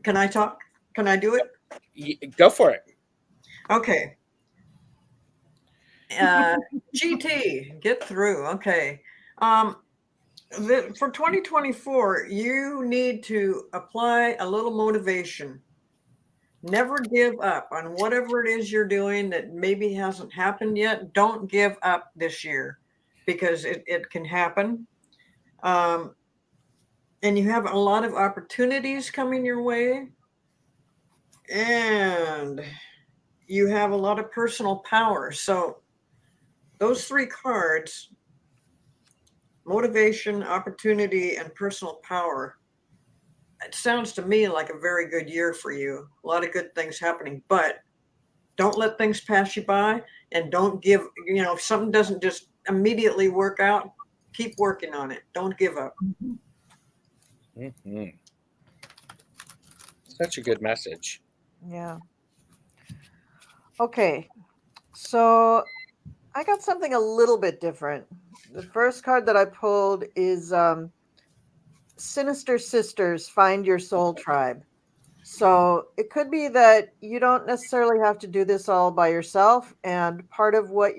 Can I talk? Can I do it? Go for it. Okay. GT, Get Through. Okay. For 2024, you need to apply a little motivation. Never give up on whatever it is you're doing that maybe hasn't happened yet. Don't give up this year, because it can happen. And you have a lot of opportunities coming your way. And you have a lot of personal power. So those three cards, motivation, opportunity, and personal power, it sounds to me like a very good year for you. A lot of good things happening, but don't let things pass you by, and don't give, if something doesn't just immediately work out, keep working on it. Don't give up. Mm-hmm. Such a good message. Yeah. Okay. So I got something a little bit different. The first card that I pulled is Sinister Sisters, Find Your Soul Tribe. So it could be that you don't necessarily have to do this all by yourself. And part of what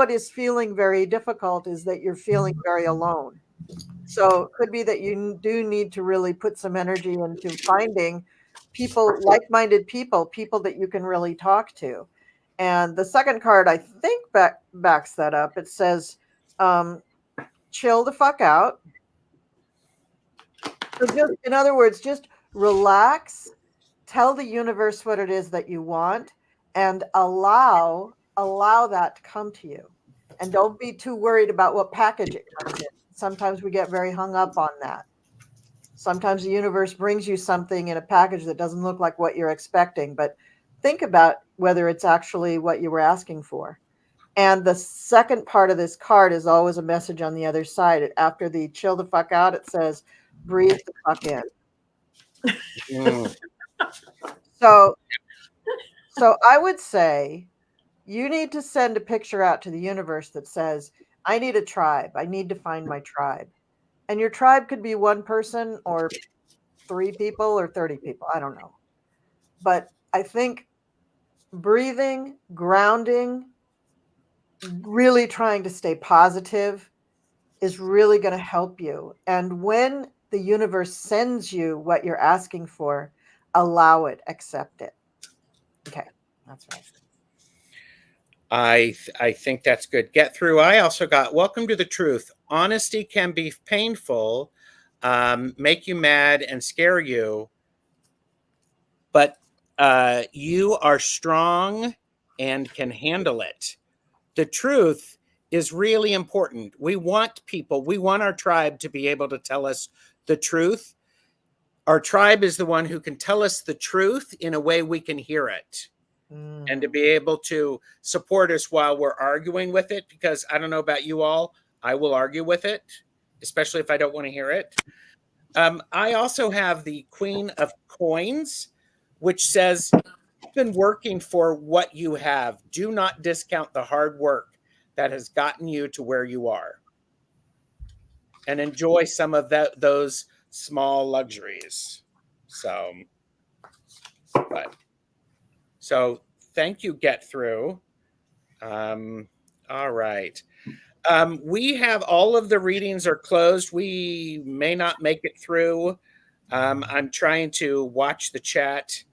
is feeling very difficult is that you're feeling very alone. So it could be that you do need to really put some energy into finding people, like-minded people that you can really talk to. And the second card, I think, backs that up. It says, chill the fuck out. So just, in other words, just relax, tell the universe what it is that you want, and allow that to come to you. And don't be too worried about what package it comes in. Sometimes we get very hung up on that. Sometimes the universe brings you something in a package that doesn't look like what you're expecting, but think about whether it's actually what you were asking for. And the second part of this card is always a message on the other side. After the chill the fuck out, it says, breathe the fuck in. Mm. So I would say you need to send a picture out to the universe that says, I need a tribe. I need to find my tribe. And your tribe could be one person or 3 people or 30 people. I don't know. But I think breathing, grounding, really trying to stay positive is really going to help you. And when the universe sends you what you're asking for, allow it, accept it. Okay, that's right. I think that's good. Get Through. I also got Welcome to the Truth. Honesty can be painful, make you mad and scare you, but you are strong and can handle it. The truth is really important. We want our tribe to be able to tell us the truth. Our tribe is the one who can tell us the truth in a way we can hear it. And to be able to support us while we're arguing with it, because I don't know about you all, I will argue with it, especially if I don't want to hear it. I also have the Queen of Coins, which says, you've been working for what you have. Do not discount the hard work that has gotten you to where you are. And enjoy some of those small luxuries. So thank you, Get Through. All right. We have all of the readings are closed. We may not make it through. I'm trying to watch the chat.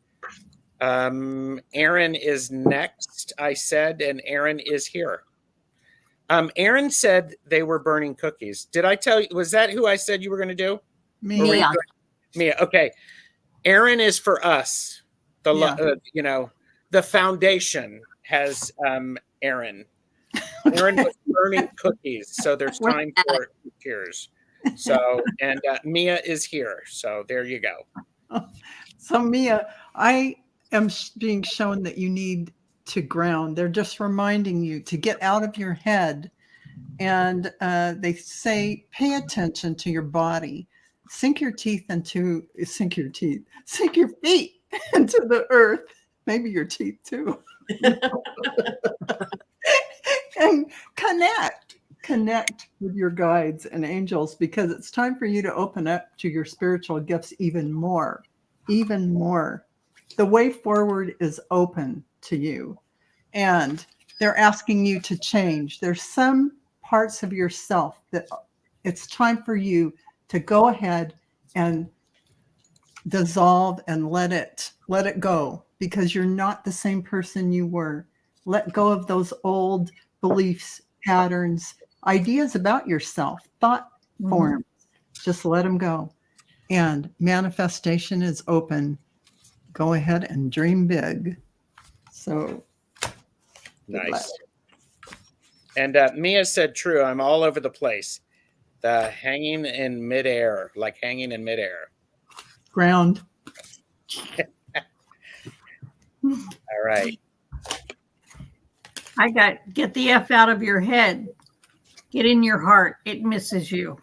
Aaron is next, I said, and Aaron is here. Aaron said they were burning cookies. Did I tell you? Was that who I said you were going to do? Me. Or were you Mia. doing- Mia. Okay. Aaron is for us. The foundation has Aaron. Aaron was burning cookies, so there's time for cheers. So, and Mia is here. So there you go. So Mia, I am being shown that you need to ground. They're just reminding you to get out of your head. And they say, pay attention to your body. Sink your feet into the earth. Maybe your teeth too. And connect with your guides and angels, because it's time for you to open up to your spiritual gifts even more. The way forward is open to you, and they're asking you to change. There's some parts of yourself that it's time for you to go ahead and dissolve and let it go, because you're not the same person you were. Let go of those old beliefs, patterns, ideas about yourself, thought forms. Just let them go. And manifestation is open. Go ahead and dream big. So Nice. And Mia said, true, I'm all over the place. The hanging in midair, like hanging in midair. ground. All right. I got get the F out of your head. Get in your heart. It misses you.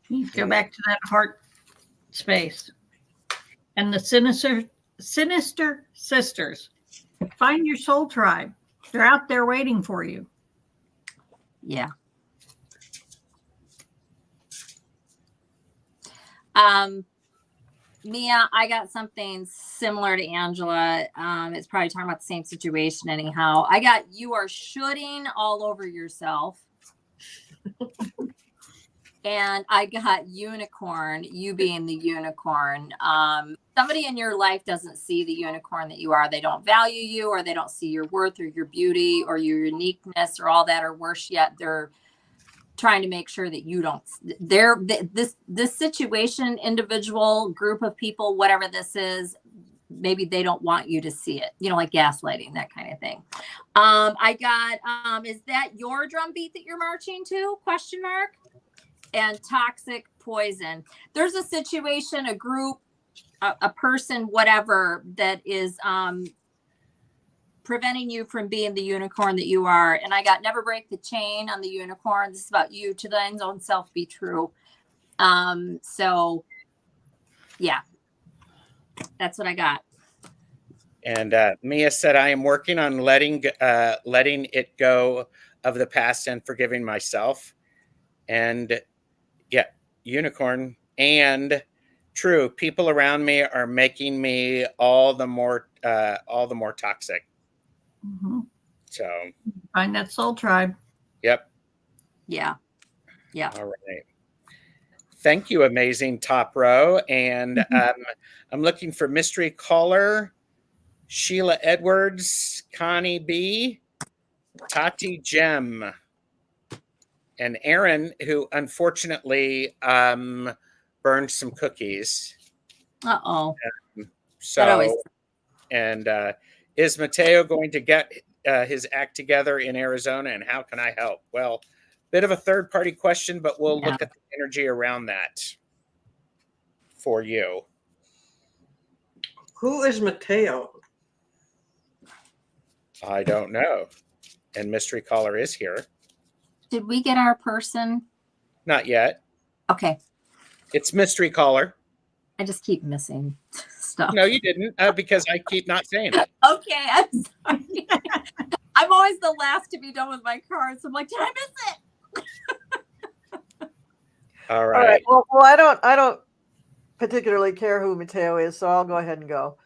You go back to that heart space. And the sinister sisters. Find your soul tribe. They're out there waiting for you. Yeah. Mia, I got something similar to Angela. It's probably talking about the same situation anyhow. I got you are shooting all over yourself. And I got unicorn, you being the unicorn. Somebody in your life doesn't see the unicorn that you are. They don't value you, or they don't see your worth or your beauty or your uniqueness or all that, or worse yet, they're trying to make sure that you don't. This situation, individual, group of people, whatever this is, maybe they don't want you to see it, like gaslighting, that kind of thing. I got, is that your drum beat that you're marching to? ? And toxic poison. There's a situation, a group, a person, whatever, that is preventing you from being the unicorn that you are. And I got never break the chain on the unicorn. This is about you. To thine own self be true. So yeah, that's what I got. And Mia said, I am working on letting it go of the past and forgiving myself. And yeah, unicorn. And true, people around me are making me all the more toxic. Mm-hmm. So Find that soul tribe. Yep. Yeah. Yeah. All right. Thank you, amazing top row. And I'm looking for mystery caller, Sheila Edwards, Connie B, Tati Gem, and Aaron, who unfortunately burned some cookies. Uh-oh. So, and is Mateo going to get his act together in Arizona, and how can I help? Well, bit of a third-party question, but we'll look at the energy around that for you. Who is Mateo? I don't know. And mystery caller is here. Did we get our person? Not yet. Okay. It's mystery caller. I just keep missing stuff. No, you didn't, because I keep not saying it. Okay, I'm sorry. I'm always the last to be done with my cards. I'm like, did I miss it? All right. Well, I don't particularly care who Mateo is, so I'll go ahead and go.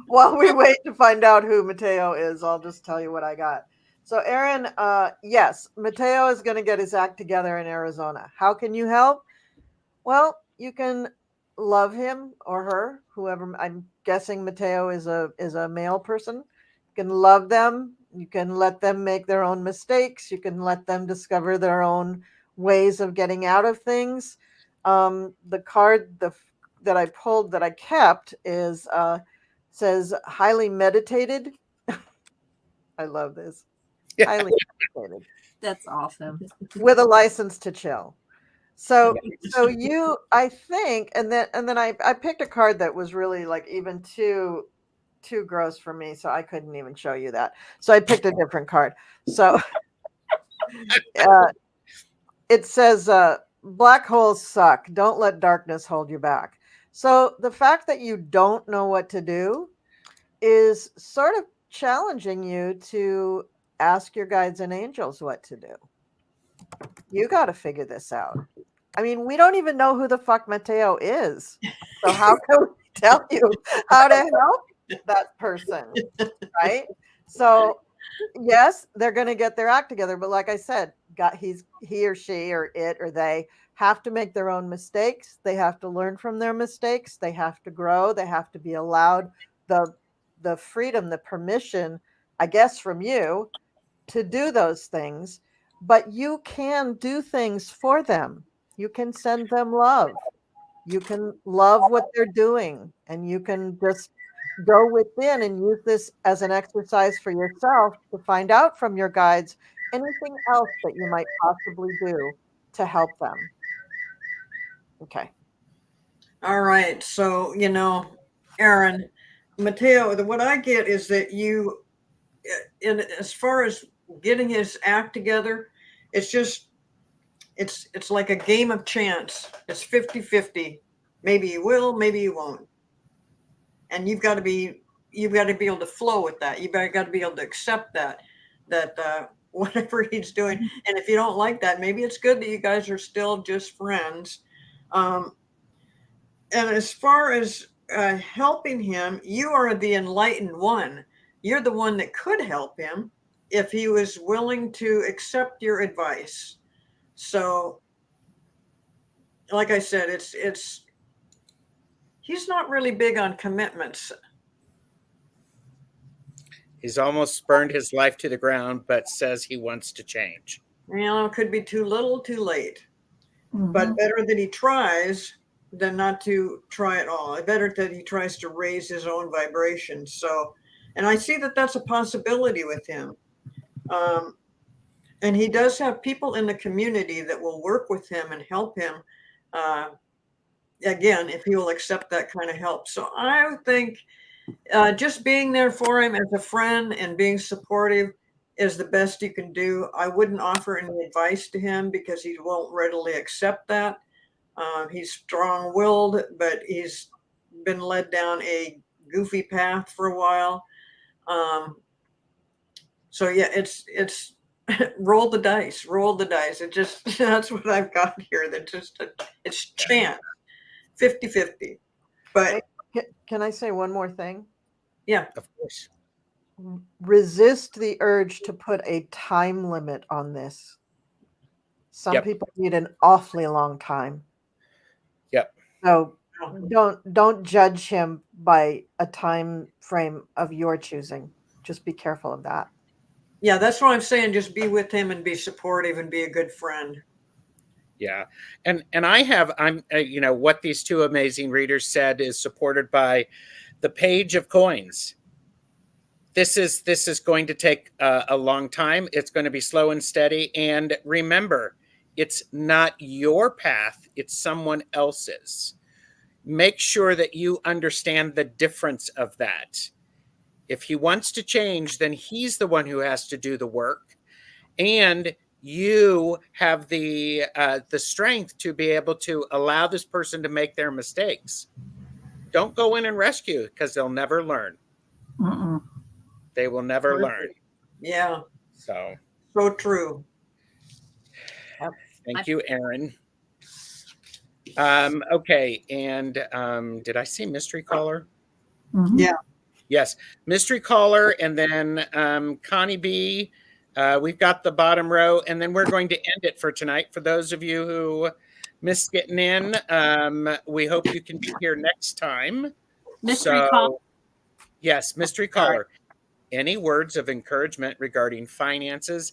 while we wait to find out who Mateo is, I'll just tell you what I got. So Aaron, yes, Mateo is going to get his act together in Arizona. How can you help? Well, you can love him or her, whoever. I'm guessing Mateo is a male person. You can love them. You can let them make their own mistakes. You can let them discover their own ways of getting out of things. The card that I pulled that I kept is says highly meditated. I love this. Highly meditated That's awesome. with a license to chill. So I think, and then I picked a card that was really like even too gross for me, so I couldn't even show you that. So I picked a different card. So it says black holes suck. Don't let darkness hold you back. So the fact that you don't know what to do is sort of challenging you to ask your guides and angels what to do. You got to figure this out. I mean, we don't even know who the fuck Mateo is. So how can we tell you how to help that person? Right? So yes, they're going to get their act together. But like I said, he or she or it or they have to make their own mistakes. They have to learn from their mistakes. They have to grow. They have to be allowed the freedom, the permission, I guess, from you to do those things. But you can do things for them. You can send them love. You can love what they're doing, and you can just go within and use this as an exercise for yourself to find out from your guides anything else that you might possibly do to help them. Okay. All right. So, Aaron, Mateo, what I get is that you, as far as getting his act together, it's just, it's like a game of chance. It's 50-50. Maybe you will, maybe you won't. And you've got to be able to flow with that. You've got to be able to accept that whatever he's doing. And if you don't like that, maybe it's good that you guys are still just friends. And as far as helping him, you are the enlightened one. You're the one that could help him if he was willing to accept your advice. So, like I said, he's not really big on commitments. He's almost burned his life to the ground, but says he wants to change. It could be too little, too late. Mhm. But better that he tries than not to try at all. Better that he tries to raise his own vibration. So, and I see that that's a possibility with him. And he does have people in the community that will work with him and help him. Again, if he will accept that kind of help. So I would think just being there for him as a friend and being supportive is the best you can do. I wouldn't offer any advice to him because he won't readily accept that. He's strong-willed, but he's been led down a goofy path for a while. So yeah, it's roll the dice. It just, that's what I've got here. That just, it's chance, 50-50. But Can I say one more thing? yeah, Of course. Resist the urge to put a time limit on this. Some Yep. people need an awfully long time. Yep. So don't judge him by a time frame of your choosing. Just be careful of that. yeah, that's what I'm saying. Just be with him and be supportive and be a good friend. Yeah. And I'm what these two amazing readers said is supported by the page of coins. This is going to take a long time. It's going to be slow and steady. And remember, it's not your path, it's someone else's. Make sure that you understand the difference of that. If he wants to change, then he's the one who has to do the work. And you have the strength to be able to allow this person to make their mistakes. Don't go in and rescue because they'll never learn. Mm-mm. They will never learn. Yeah, So true. thank you, Aaron. Okay, and did I see mystery caller? Mhm. Yeah. Yes, mystery caller, and then Connie B. We've got the bottom row, and then we're going to end it for tonight. For those of you who missed getting in, we hope you can be here next time. Mystery call. Yes, mystery caller. Any words of encouragement regarding finances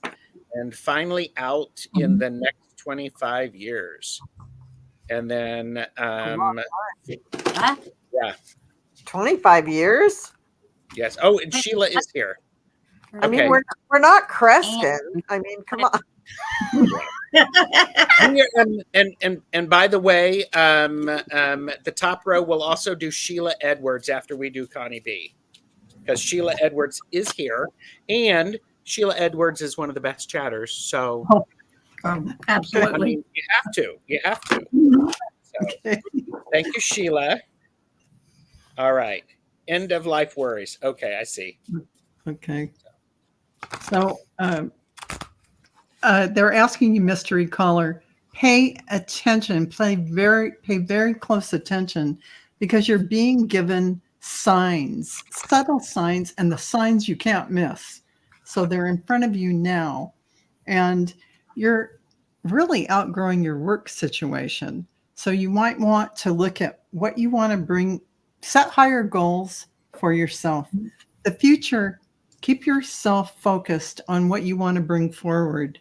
and finally out in the next 25 years? And then, Huh? yeah, 25 years? yes. Oh, and Sheila is here. I mean, Okay. we're not Creston. I mean, come on. And by the way, the top row will also do Sheila Edwards after we do Connie B, because Sheila Edwards is here, and Sheila Edwards is one of the best chatters. So, I Absolutely. mean, you have to. You have to. So, Okay. thank you, Sheila. All right. End of life worries. Okay, I see. Okay. So they're asking you, mystery caller, pay attention, pay very close attention, because you're being given signs, subtle signs, and the signs you can't miss. So they're in front of you now, and you're really outgrowing your work situation. So you might want to look at what you want to bring, set higher goals for yourself. The future, keep yourself focused on what you want to bring forward.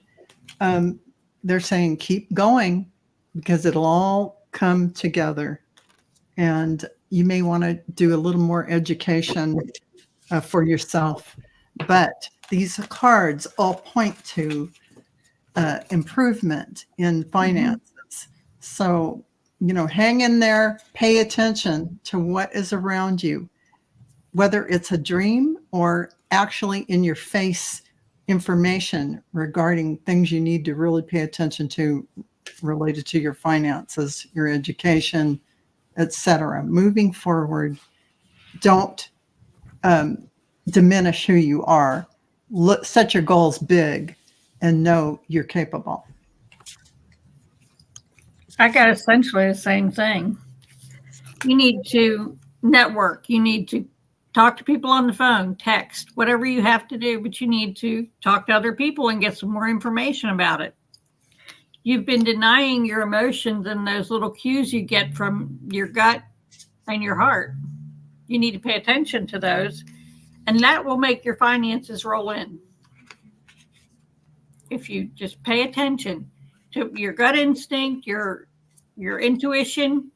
They're saying keep going, because it'll all come together. And you may want to do a little more education for yourself. But these cards all point to improvement in finances. So, hang in there, pay attention to what is around you, whether it's a dream or actually in your face information regarding things you need to really pay attention to related to your finances, your education, etc. Moving forward, don't diminish who you are. Set your goals big and know you're capable. I got essentially the same thing. You need to network. You need to talk to people on the phone, text, whatever you have to do, but you need to talk to other people and get some more information about it. You've been denying your emotions and those little cues you get from your gut and your heart. You need to pay attention to those, and that will make your finances roll in. If you just pay attention to your gut instinct, your intuition,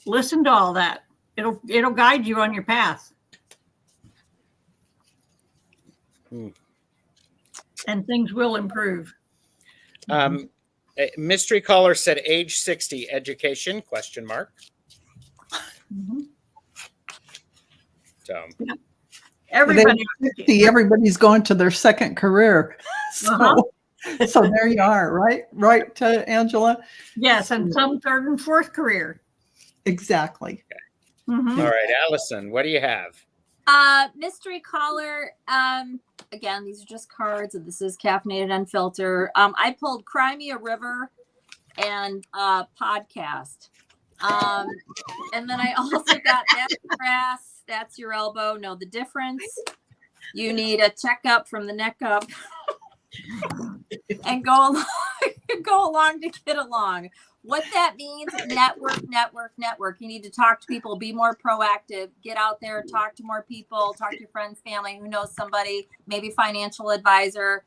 listen to all that. It'll guide you on your path. And things will improve. A mystery caller said age 60, education, question mark. So Everybody's going to their second career. So, so there you are, right, Angela? Yes, and some third and fourth career. Exactly. All right, Allyson, what do you have? Mystery caller. Again, these are just cards, and this is Caffeinated Unfiltered. I pulled Cry Me a River and podcast. And then I also got That's Grass, That's Your Elbow, Know the Difference. You need a checkup from the neck up. And go along to get along. What that means, network. You need to talk to people, be more proactive, get out there, talk to more people, talk to your friends, family, who knows somebody, maybe financial advisor.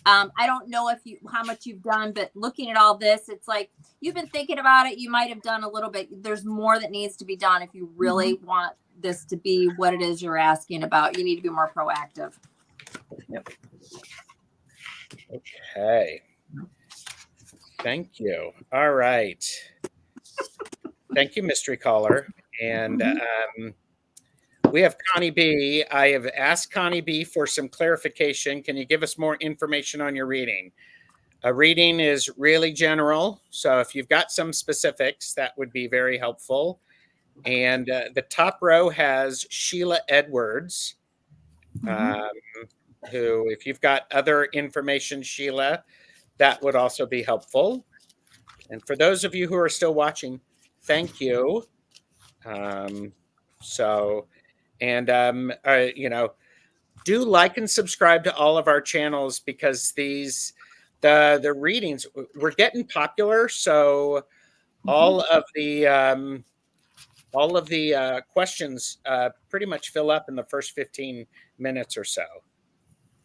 I don't know how much you've done, but looking at all this, it's like you've been thinking about it. You might have done a little bit. There's more that needs to be done if you really want this to be what it is you're asking about. You need to be more proactive. Yep. Okay. Thank you. All right. Thank you, mystery caller. And we have Connie B. I have asked Connie B for some clarification. Can you give us more information on your reading? A reading is really general. So if you've got some specifics, that would be very helpful. And the top row has Sheila Edwards, who, if you've got other information, Sheila, that would also be helpful. And for those of you who are still watching, thank you. So And do like and subscribe to all of our channels, because the readings, we're getting popular. So all of the questions pretty much fill up in the first 15 minutes or so.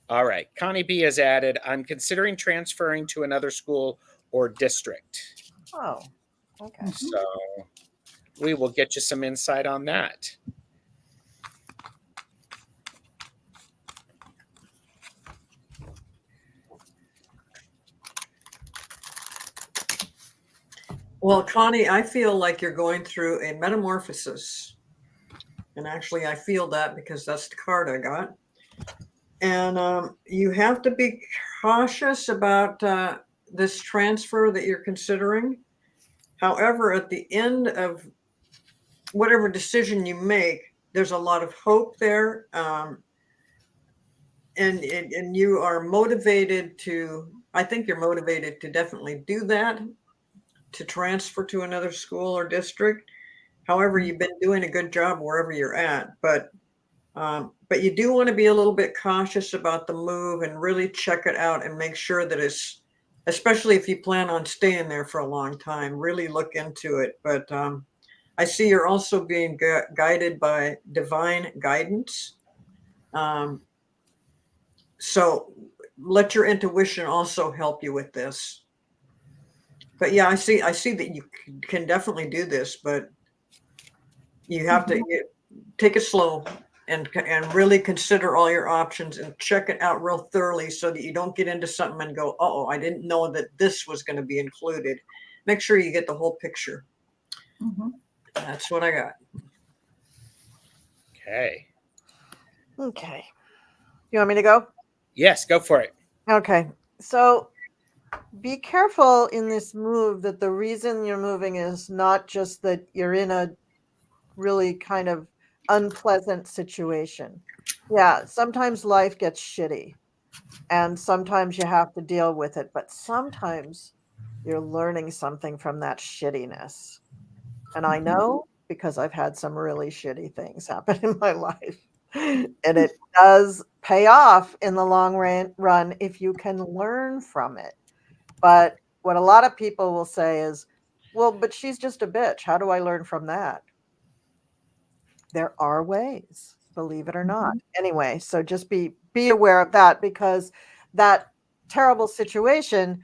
All right, Connie B has added, I'm considering transferring to another school or district. Oh, okay. So we will get you some insight on that. Well, Connie, I feel like you're going through a metamorphosis. And actually, I feel that because that's the card I got. And you have to be cautious about this transfer that you're considering. However, at the end of whatever decision you make, there's a lot of hope there. And you are motivated to, I think you're motivated to definitely do that, to transfer to another school or district. However, you've been doing a good job wherever you're at, but you do want to be a little bit cautious about the move and really check it out and make sure that it's, especially if you plan on staying there for a long time, really look into it. But I see you're also being guided by divine guidance. So let your intuition also help you with this. But yeah, I see that you can definitely do this, but you have to take it slow and really consider all your options and check it out real thoroughly so that you don't get into something and go, oh, I didn't know that this was going to be included. Make sure you get the whole picture. That's what I got. Okay. Okay. You want me to go? Yes, go for it. Okay. So be careful in this move that the reason you're moving is not just that you're in a really kind of unpleasant situation. Yeah, sometimes life gets shitty and sometimes you have to deal with it, but sometimes you're learning something from that shittiness. And I know because I've had some really shitty things happen in my life. And it does pay off in the long run if you can learn from it. But what a lot of people will say is, well, but she's just a bitch. How do I learn from that? There are ways, believe it or not. Anyway, so just be aware of that, because that terrible situation,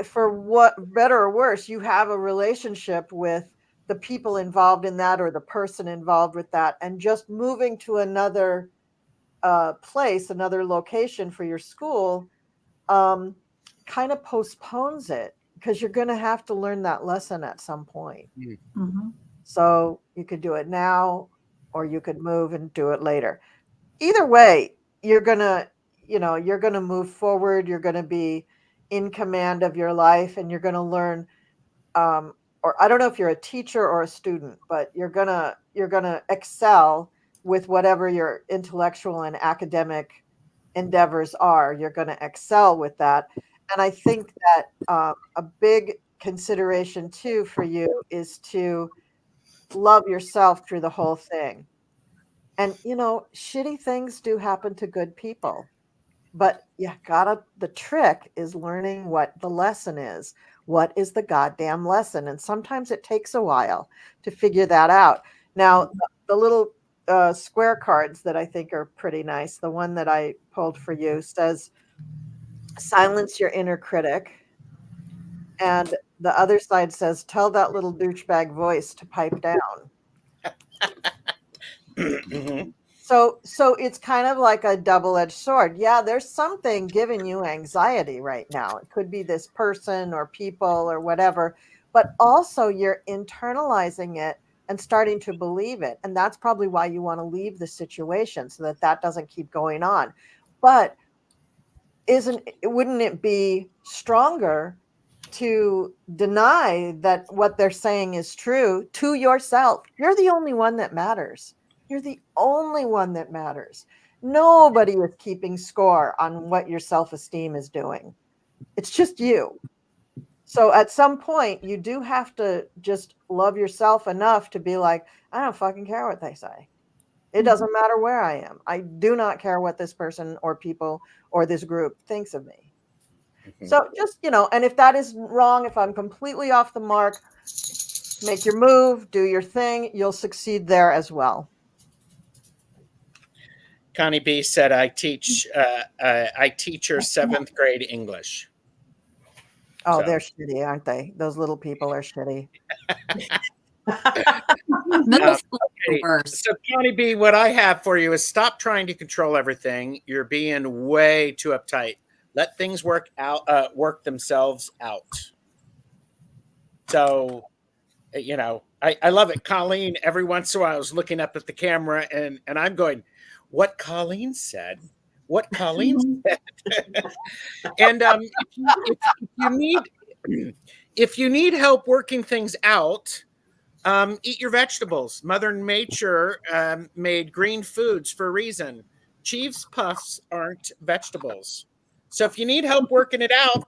for what better or worse, you have a relationship with the people involved in that or the person involved with that, and just moving to another place, another location for your school, kind of postpones it, because you're going to have to learn that lesson at some point. So you could do it now, or you could move and do it later. Either way, you're going to move forward. You're going to be in command of your life, and you're going to learn, or I don't know if you're a teacher or a student, but you're going to excel with whatever your intellectual and academic endeavors are. You're going to excel with that. And I think that a big consideration too for you is to love yourself through the whole thing. And shitty things do happen to good people, but the trick is learning what the lesson is. What is the goddamn lesson? And sometimes it takes a while to figure that out. Now, the little square cards that I think are pretty nice, the one that I pulled for you says, silence your inner critic. And the other side says, tell that little douchebag voice to pipe down. So it's kind of like a double-edged sword. Yeah, there's something giving you anxiety right now. It could be this person or people or whatever, but also you're internalizing it and starting to believe it. And that's probably why you want to leave the situation, so that doesn't keep going on. But wouldn't it be stronger to deny that what they're saying is true to yourself? You're the only one that matters. You're the only one that matters. Nobody is keeping score on what your self-esteem is doing. It's just you. So at some point, you do have to just love yourself enough to be like, I don't fucking care what they say. It doesn't matter where I am. I do not care what this person or people or this group thinks of me. So just, and if that is wrong, if I'm completely off the mark, make your move, do your thing. You'll succeed there as well. Connie B said, I teach her 7th grade English. Oh, So. they're shitty, aren't they? Those little people are shitty. Middle school Okay. worse. So Connie B, what I have for you is stop trying to control everything. You're being way too uptight. Let things work themselves out. So, I love it. Colleen, every once in a while, I was looking up at the camera and I'm going, what Colleen said. What Colleen said. And if you need help working things out, eat your vegetables. Mother Nature made green foods for a reason. Chief's puffs aren't vegetables. So if you need help working it out,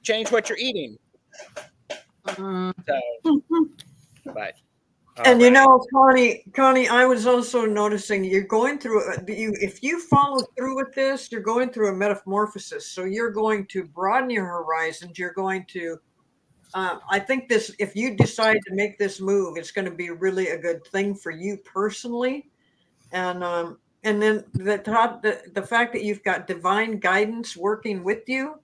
change what you're eating. So, but And Connie, I was also noticing you're going through. If you follow through with this, you're going through a metamorphosis. So you're going to broaden your horizons. You're going to. I think this. If you decide to make this move, it's going to be really a good thing for you personally, and then the fact that you've got divine guidance working with you.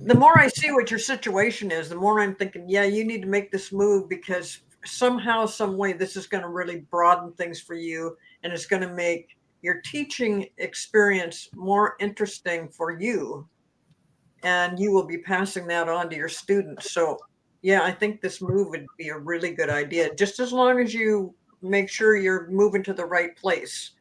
The more I see what your situation is, the more I'm thinking, yeah, you need to make this move because somehow, some way, this is going to really broaden things for you, and it's going to make your teaching experience more interesting for you, and you will be passing that on to your students. So, yeah, I think this move would be a really good idea, just as long as you make sure you're moving to the right place.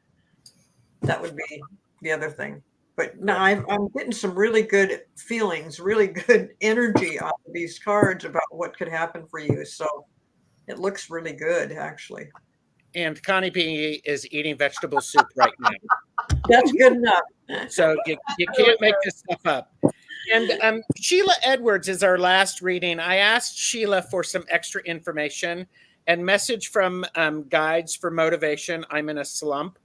That would be the other thing. But no, I'm getting some really good feelings, really good energy out of these cards about what could happen for you. So it looks really good, actually. And Connie B is eating vegetable soup right now. That's good enough. So you can't make this stuff up. And Sheila Edwards is our last reading. I asked Sheila for some extra information and message from Guides for Motivation. I'm in a slump.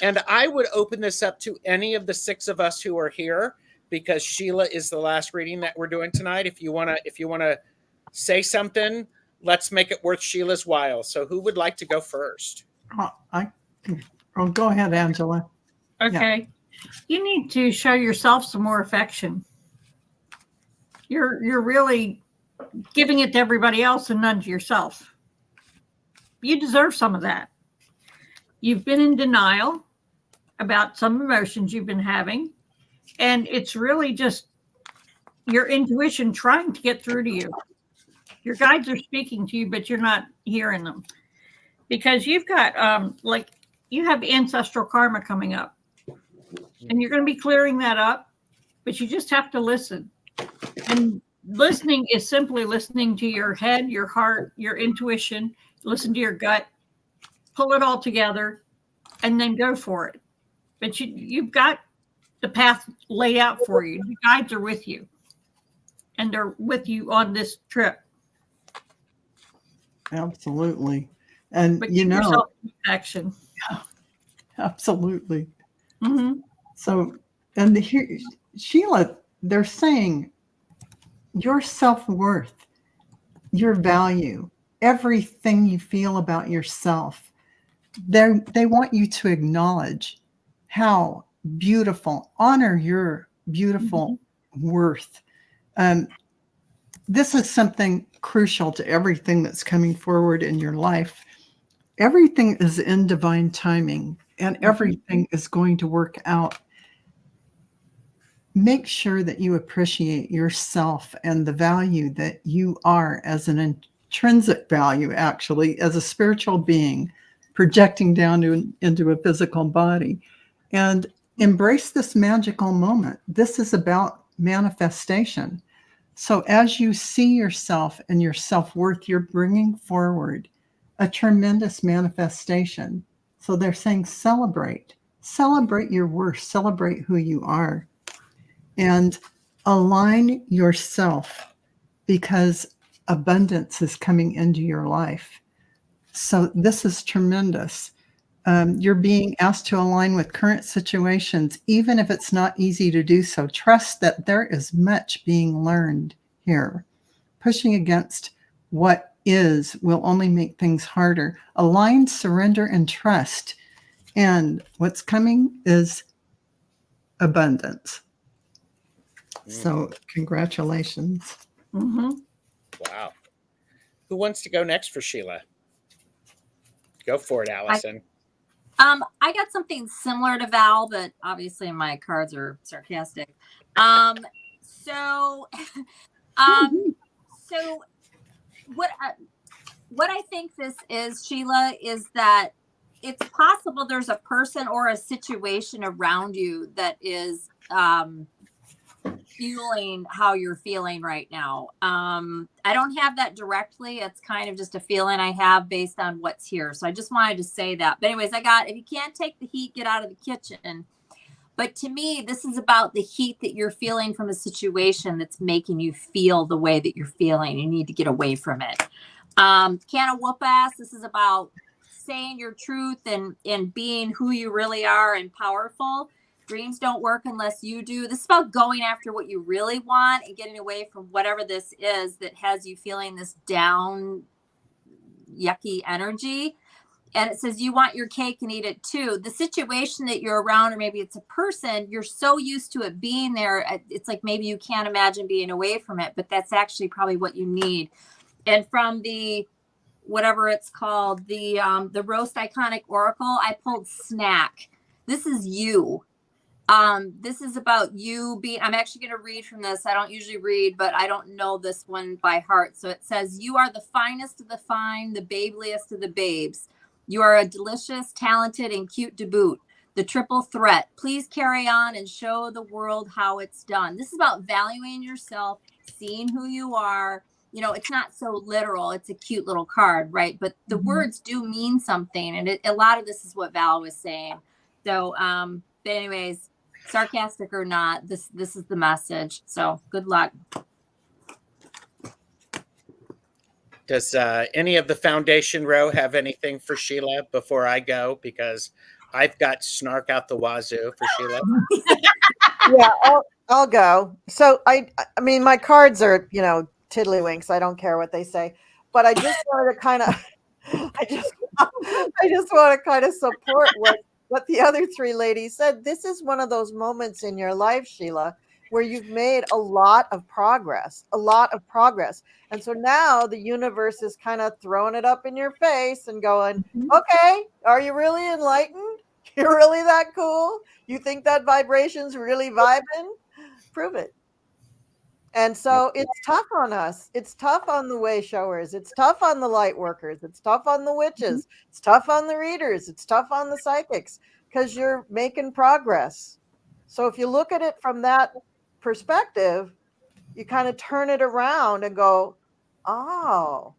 And I would open this up to any of the 6 of us who are here, because Sheila is the last reading that we're doing tonight. If you wanna say something, let's make it worth Sheila's while. So who would like to go first? Go ahead, Angela. Okay. You need to show yourself some more affection. You're really giving it to everybody else and none to yourself. You deserve some of that. You've been in denial about some emotions you've been having, and it's really just your intuition trying to get through to you. Your guides are speaking to you, but you're not hearing them because you've got you have ancestral karma coming up, and you're going to be clearing that up, but you just have to listen. And listening is simply listening to your head, your heart, your intuition. Listen to your gut, pull it all together, and then go for it. But you've got the path laid out for you. The guides are with you, and they're with you on this trip. Absolutely. And But give yourself action. Absolutely. Mm-hmm. So, and here, Sheila, they're saying your self-worth, your value, everything you feel about yourself, they want you to acknowledge how beautiful, honor your beautiful worth. This is something crucial to everything that's coming forward in your life. Everything is in divine timing, and everything is going to work out. Make sure that you appreciate yourself and the value that you are as an intrinsic value, actually, as a spiritual being projecting down into a physical body. And embrace this magical moment. This is about manifestation. So as you see yourself and your self-worth, you're bringing forward a tremendous manifestation. So they're saying celebrate your worth, celebrate who you are, and align yourself because abundance is coming into your life. So this is tremendous. You're being asked to align with current situations, even if it's not easy to do so. Trust that there is much being learned here. Pushing against what is will only make things harder. Align, surrender, and trust. And what's coming is abundance. So congratulations. Mm-hmm. Wow. Who wants to go next for Sheila? Go for it, Allyson. I got something similar to Val, but obviously my cards are sarcastic. So what I think this is, Sheila, is that it's possible there's a person or a situation around you that is fueling how you're feeling right now. I don't have that directly. It's kind of just a feeling I have based on what's here. So I just wanted to say that. But anyways, if you can't take the heat, get out of the kitchen. But to me, this is about the heat that you're feeling from a situation that's making you feel the way that you're feeling. You need to get away from it. Can of whoop ass. This is about saying your truth and being who you really are and powerful. Dreams don't work unless you do. This is about going after what you really want and getting away from whatever this is that has you feeling this down, yucky energy. And it says you want your cake and eat it too. The situation that you're around, or maybe it's a person, you're so used to it being there. It's like maybe you can't imagine being away from it, but that's actually probably what you need. And from the whatever it's called, the Roast Iconic Oracle, I pulled snack. This is you. This is about you being, I'm actually going to read from this. I don't usually read, but I don't know this one by heart. So it says, you are the finest of the fine, the babeliest of the babes. You are a delicious, talented, and cute to boot. The triple threat. Please carry on and show the world how it's done. This is about valuing yourself, seeing who you are. You know, it's not so literal. It's a cute little card, right? But the words do mean something. And a lot of this is what Val was saying. So, but anyways, sarcastic or not, this is the message. So good luck. Does any of the foundation row have anything for Sheila before I go? Because I've got snark out the wazoo for Sheila. Yeah, I'll go. So I mean, my cards are, tiddlywinks. I don't care what they say, but I just wanted to kind of, I just want to kind of support what the other three ladies said. This is one of those moments in your life, Sheila, where you've made a lot of progress. And so now the universe is kind of throwing it up in your face and going, okay, are you really enlightened? You're really that cool? You think that vibration's really vibing? Prove it. And so it's tough on us. It's tough on the way showers. It's tough on the light workers. It's tough on the witches. It's tough on the readers. It's tough on the psychics because you're making progress. So if you look at it from that perspective, you kind of turn it around and go, oh,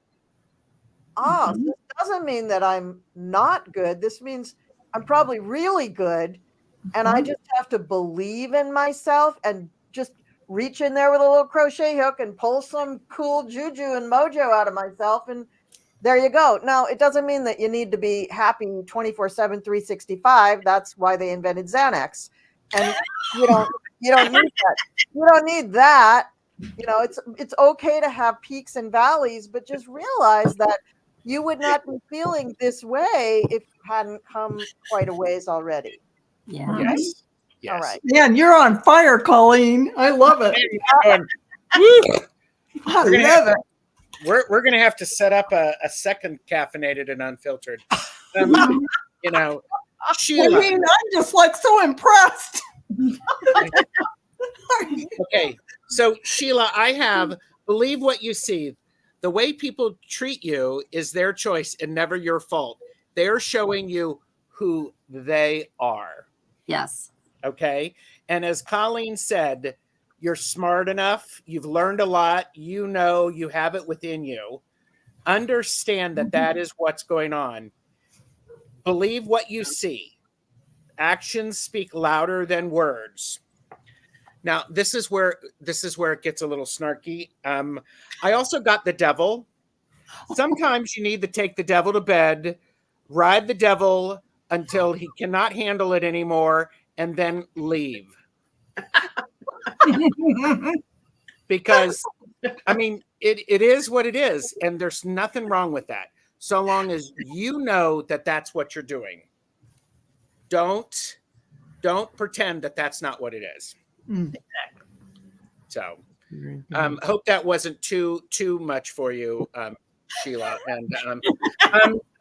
this doesn't mean that I'm not good. This means I'm probably really good. And I just have to believe in myself and just reach in there with a little crochet hook and pull some cool juju and mojo out of myself. And there you go. Now, it doesn't mean that you need to be happy 24/7, 365. That's why they invented Xanax. And you don't need that. You don't need that. It's okay to have peaks and valleys, but just realize that you would not be feeling this way if you hadn't come quite a ways already. Yeah. Yes. All right. Man, you're on fire, Colleen. I love it. I love it. We're going to have to set up a second Caffeinated and Unfiltered. Sheila. I mean, I'm just like so impressed. Okay, so Sheila, I have believe what you see. The way people treat you is their choice and never your fault. They're showing you who they are. Yes. Okay. And as Colleen said, you're smart enough. You've learned a lot. You have it within you. Understand that is what's going on. Believe what you see. Actions speak louder than words. Now, this is where it gets a little snarky. I also got the devil. Sometimes you need to take the devil to bed, ride the devil until he cannot handle it anymore and then leave. Because, I mean, it is what it is. And there's nothing wrong with that. So long as you know that that's what you're doing. Don't pretend that that's not what it is. Mm. So, hope that wasn't too much for you, Sheila.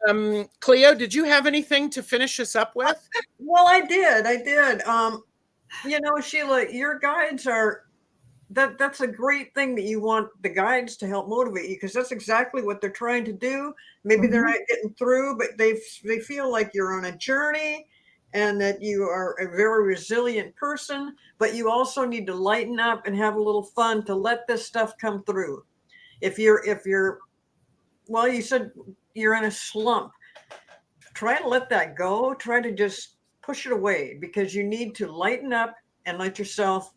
And Cleo, did you have anything to finish us up with? Well, I did. Sheila, your guides are that's a great thing that you want the guides to help motivate you, because that's exactly what they're trying to do. Maybe they're not getting through, but they feel like you're on a journey and that you are a very resilient person, but you also need to lighten up and have a little fun to let this stuff come through. If you're well, you said you're in a slump, try to let that go. Try to just push it away, because you need to lighten up and let yourself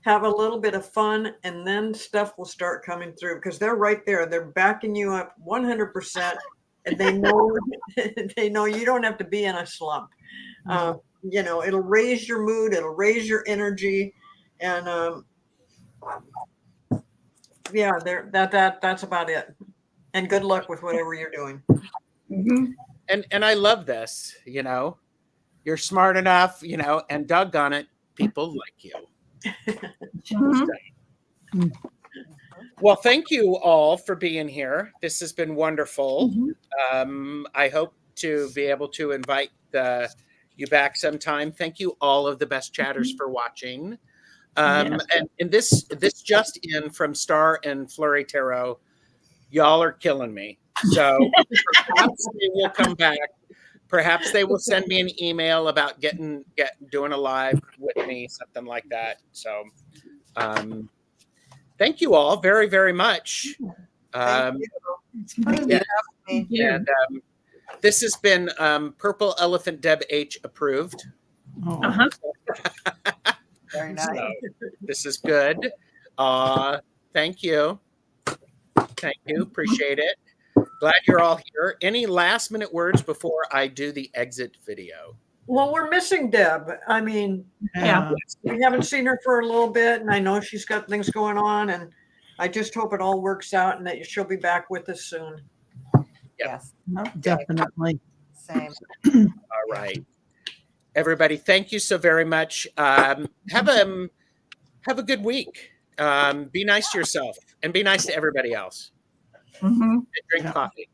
have a little bit of fun, and then stuff will start coming through, because they're right there. They're backing you up 100%, and they know you don't have to be in a slump. It'll raise your mood, it'll raise your energy, and that's about it. And good luck with whatever you're doing. And I love this. You're smart enough. And doggone it, people like you. Well, thank you all for being here. This has been wonderful. I hope to be able to invite you back sometime. Thank you, all of the best chatters, for watching. And this just in from Star and Flurry Tarot. Y'all are killing me. So perhaps they will come back. Perhaps they will send me an email about doing a live with me, something like that. So thank you all very, very much. Thank you. And this has been Purple Elephant Deb H approved. Very nice. So, this is good. Thank you. Thank you. Appreciate it. Glad you're all here. Any last minute words before I do the exit video? Well, we're missing Deb. I mean, we haven't seen her for a little bit, and I know she's got things going on, and I just hope it all works out and that she'll be back with us soon. Yes. Definitely. Same. All right. Everybody, thank you so very much. Have a good week. Be nice to yourself and be nice to everybody else. And drink coffee.